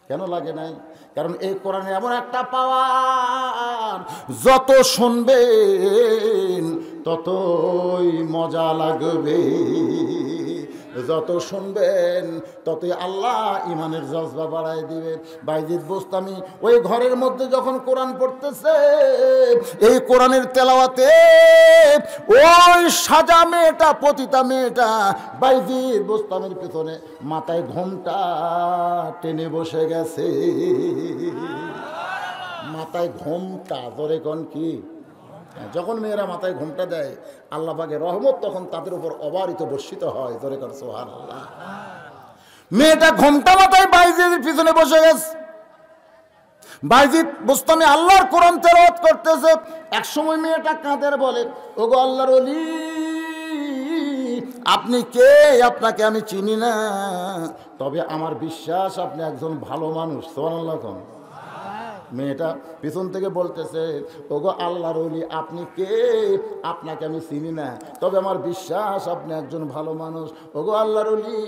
কেন লাগে নাই? কারণ এই কোরআনে এমন একটা পাওয়ার, যত শুনবেন ততই মজা লাগবে, যত শুনবেন ততই আল্লাহ ইমানের জজবা বাড়ায় দিবে। বাইজিদ বোস্তামি ওই ঘরের মধ্যে যখন কোরআন পড়তেছে, এই কোরআনের তেলাওয়াতে ওই সাজা মেয়েটা, পতিতা মেয়েটা বাইজিদ বোস্তামির পেছনে মাথায় ঘোমটা টেনে বসে গেছে। মাথায় ঘোমটা, ধরে কোন কি? যখন মেয়েরা মাথায় ঘোমটা দেয়, আল্লাহ পাকের রহমত তখন তাদের উপর অবারিত বর্ষিত হয়। ধরে কর সুবহানাল্লাহ। মেয়েটা ঘোমটা মাথায় বাইজিদের পিছনে বসে গেছে। বাইজিদ বুস্তামি আল্লাহর কোরআন তেলাওয়াত করতেছে। এক সময় মেয়েটা কাঁদের বলে, ওগো আল্লাহর ওলি, আপনি কে? আপনাকে আমি চিনি না, তবে আমার বিশ্বাস আপনি একজন ভালো মানুষ। সুবহানাল্লাহ। মেয়েটা পিছন থেকে বলতেছে, ওগো আল্লাহর ওলি, আপনি কে? আপনাকে আমি চিনি না, তবে আমার বিশ্বাস আপনি একজন ভালো মানুষ। ওগো আল্লাহর ওলি,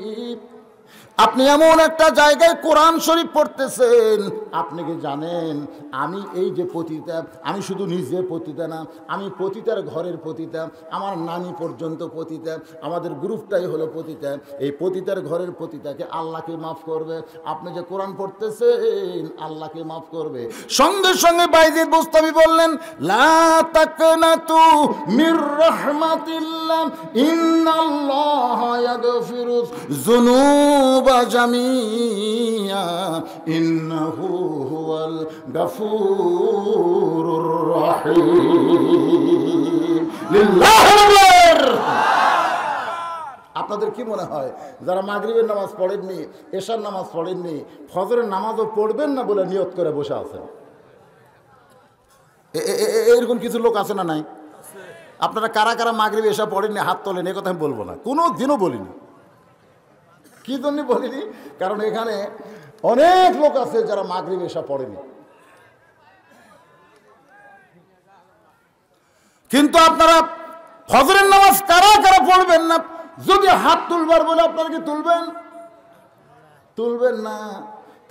আপনি এমন একটা জায়গায় কোরআন শরীফ পড়তেছেন, আপনি কি জানেন আমি এই যে পতিতা, আমি শুধু নিজে পতিতা না, আমি পতিতার ঘরের পতিতা, আমার নানি পর্যন্ত পতিতা, আমাদের গ্রুপটাই হলো পতিতা। এই পতিতার ঘরের পতিতাকে আল্লাহকে মাফ করবে। আপনি যে কোরআন পড়তেছেন, আল্লাহকে মাফ করবে। সঙ্গে সঙ্গে বাইজিদ বুস্তামি বললেন, লা তাকনাতু মির রাহমাতিল্লাহ, ইন্নাল্লাহা ইয়াগফিরুয যুনুবা জামিয়া, ইন্নাহু হুয়াল গাফুরুর রহিম। লিল্লাহির। আপনাদের কি মনে হয়, যারা মাগরিবের নামাজ পড়েননি, এশার নামাজ পড়েননি, ফজরের নামাজও পড়বেন না বলে নিয়ত করে বসে আছেন? এরকম কিছু লোক আছে না নাই? আপনারা কারা কারা মাগরিব এশা পড়েননি হাত তোলেন। এ কথা আমি বলবো না, কোনো দিনও বলিনি। কি জন্য বলিনি? কারণ এখানে অনেক লোক আছে যারা মাগরিব এশা পড়েনি। কিন্তু আপনারা ফজরের নামাজ কারা কারা পড়বেন না, যদি হাত তুলবার বলে আপনারা কি তুলবেন? তুলবেন না।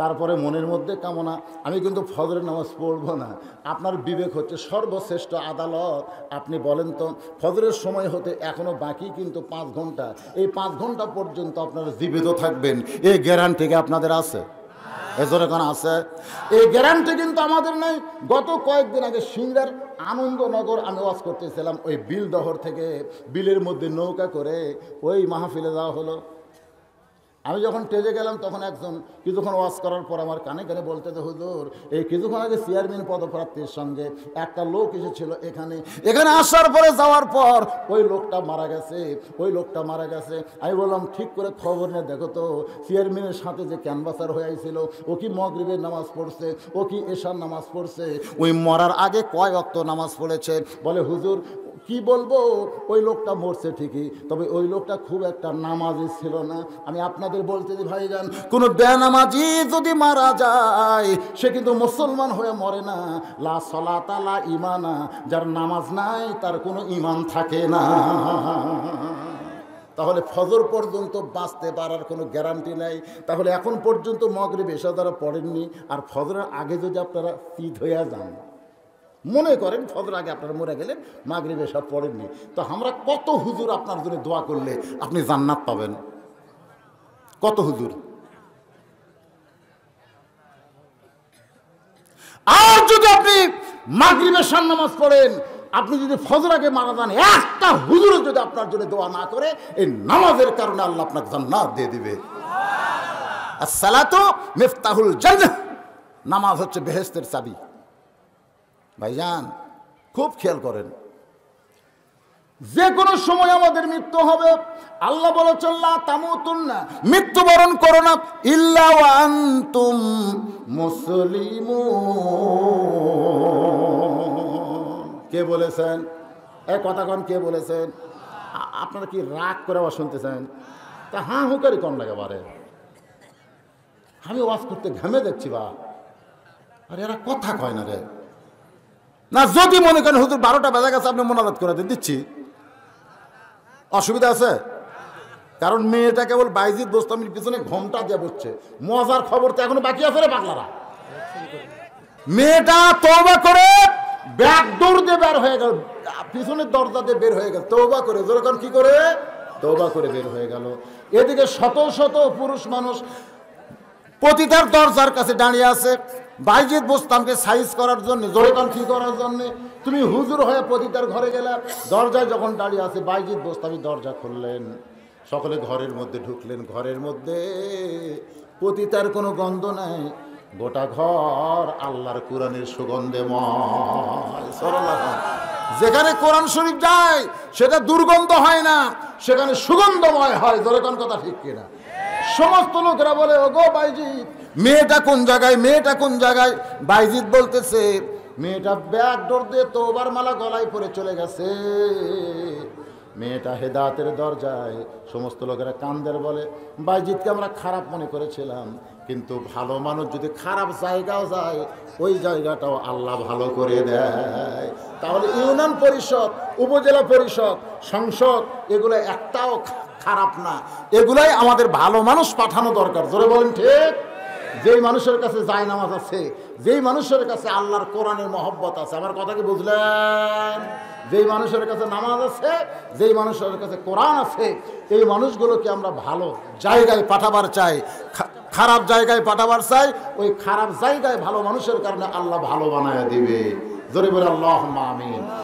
তারপরে মনের মধ্যে কামনা, আমি কিন্তু ফজরের নামাজ পড়বো না। আপনার বিবেক হচ্ছে সর্বশ্রেষ্ঠ আদালত। আপনি বলেন তো, ফজরের সময় হতে এখনো বাকি কিন্তু 5 ঘন্টা, এই 5 ঘন্টা পর্যন্ত আপনারা জীবিত থাকবেন, এই গ্যারান্টি কি আপনাদের আছে? এজোরে কোন আছে? এই গ্যারান্টি কিন্তু আমাদের নেই। গত কয়েকদিন আগে সিংড়ার আনন্দনগর আমি ওয়াজ করতেছিলাম, ওই বিলদহর থেকে বিলের মধ্যে নৌকা করে ওই মাহফিলে যাওয়া হলো। আমি যখন স্টেজে গেলাম, তখন একজন কিছুক্ষণ ওয়াজ করার পর আমার কানে কানে বলতে, হুজুর, এই কিছুক্ষণ আগে চেয়ারম্যান পদপ্রার্থীর সঙ্গে একটা লোক এসেছিল এখানে আসার পরে যাওয়ার পর ওই লোকটা মারা গেছে, ওই লোকটা মারা গেছে। আমি বললাম, ঠিক করে খবর নিয়ে দেখো তো, চেয়ারম্যানের সাথে যে ক্যানভাসার হয়ে আইছিল, ও কি মাগরিবের নামাজ পড়ছে, ও কি এশার নামাজ পড়ছে, ওই মরার আগে কয় ওয়াক্ত নামাজ পড়েছে? বলে, হুজুর কি বলবো, ওই লোকটা মরছে ঠিকই, তবে ওই লোকটা খুব একটা নামাজি ছিল না। আমি আপনাদের বলতে দিই ভাইজান, কোনো বেনামাজি যদি মারা যায়, সে কিন্তু মুসলমান হয়ে মরে না। লা সালাতা লা ঈমানা, যার নামাজ নাই তার কোনো ঈমান থাকে না। তাহলে ফজর পর্যন্ত বাঁচতে পারার কোনো গ্যারান্টি নাই। তাহলে এখন পর্যন্ত মাগরিব এশা যারা পড়েননি, আর ফজরের আগে যদি আপনারা শীত হয়ে যান, মনে করেন ফজর আগে আপনারা মরে গেলেন, মাগরিব এশা পড়েননি, তো আমরা কত হুজুর আপনার জন্য দোয়া করলে আপনি জান্নাত পাবেন? কত হুজুর। আর যদি আপনি মাগরিবের এশার নামাজ পড়েন, আপনি যদি ফজর আগে মারা যান, একটা হুজুর যদি আপনার জন্য দোয়া না করে, এই নামাজের কারণে আল্লাহ আপনাকে জান্নাত দিয়ে দিবে। আসসালাতু মিফতাহুল জান্নাহ, নামাজ হচ্ছে বেহেশতের চাবি। ভাইজান খুব খেয়াল করেন, যে কোনো সময় আমাদের মৃত্যু হবে। আল্লাহ বলেছেন লা তামুতুন্না, মৃত্যুবরণ করো না, ইল্লা ওয়া আনতুম মুসলিমুন। কে বলেছেন? এই কথা কোন কে বলেছেন? আপনারা কি রাগ করে আবার শুনতেছেন? তা হাঁ হুকারি কম লাগে বারে, আমি ওয়াজ করতে ঘেমে দেখছি বা, আরে এরা কথা কয় না রে। না যদি মনে করেন হুজুর 12টা বাজে গেছে, আপনি মোনাজাত করে দিচ্ছি, অসুবিধা আছে? কারণ মেয়েটা কেবল বাইজিদ বোস্তামির পিছনে ঘোমটা দিয়ে বসছে, মজার খবর তো এখনো বাকি আছে রে পাগলারা। মেয়েটা তওবা করে ব্যাক ডোর দিয়ে বের হয়ে গেল, পিছনের দরজা দিয়ে বের হয়ে গেল, তওবা করে, যখন কি করে তওবা করে বের হয়ে গেল। এদিকে শত শত পুরুষ মানুষ পতিতার দরজার কাছে দাঁড়িয়ে আছে, বাইজিদ বোস্তামকে সাইজ করার জন্য, যখন কি করার জন্য। তুমি হুজুর হয়ে পতিতার ঘরে গেলে, দরজায় যখন দাঁড়িয়ে আছে বাইজিদ বোস্তামি দরজা খুললেন, সকলে ঘরের মধ্যে ঢুকলেন। ঘরের মধ্যে পতিতার কোনো গন্ধ নাই, গোটা ঘর আল্লাহর কোরআনের সুগন্ধেময়। যেখানে কোরআন শরীফ যায় সেটা দুর্গন্ধ হয় না, সেখানে সুগন্ধময় হয়। যখন কথা ঠিক কিনা? সমস্ত লোকেরা বলে, ওগো বাইজিদ, মেয়েটা কোন জায়গায়, মেয়েটা কোন জায়গায়? বাইজিদ বলতেছে, মেয়েটা ব্যাক ডোর দিয়ে তওবার মালা গলায় পরে চলে গেছে, মেয়েটা হেদায়েতের দরজায়। সমস্ত লোকেরা কান্দের বলে, বাইজিদকে আমরা খারাপ মনে করেছিলাম, কিন্তু ভালো মানুষ যদি খারাপ জায়গাও যায়, ওই জায়গাটাও আল্লাহ ভালো করে দেয়। তাহলে ইউনিয়ন পরিষদ, উপজেলা পরিষদ, সংসদ, এগুলো একটাও খারাপ না, এগুলাই আমাদের ভালো মানুষ পাঠানো দরকার। জোরে বলেন ঠিক। যেই মানুষের কাছে জায় নামাজ আছে, যেই মানুষের কাছে আল্লাহর কোরআনের মহব্বত আছে, আমার কথা কি বুঝলেন? যেই মানুষের কাছে নামাজ আছে, যেই মানুষের কাছে কোরআন আছে, এই মানুষগুলোকে আমরা ভালো জায়গায় পাঠাবার চাই, খারাপ জায়গায় পাঠাবার চাই। ওই খারাপ জায়গায় ভালো মানুষের কারণে আল্লাহ ভালো বানায় দিবে। জোরে বলে আল্লাহুম্মা আমিন।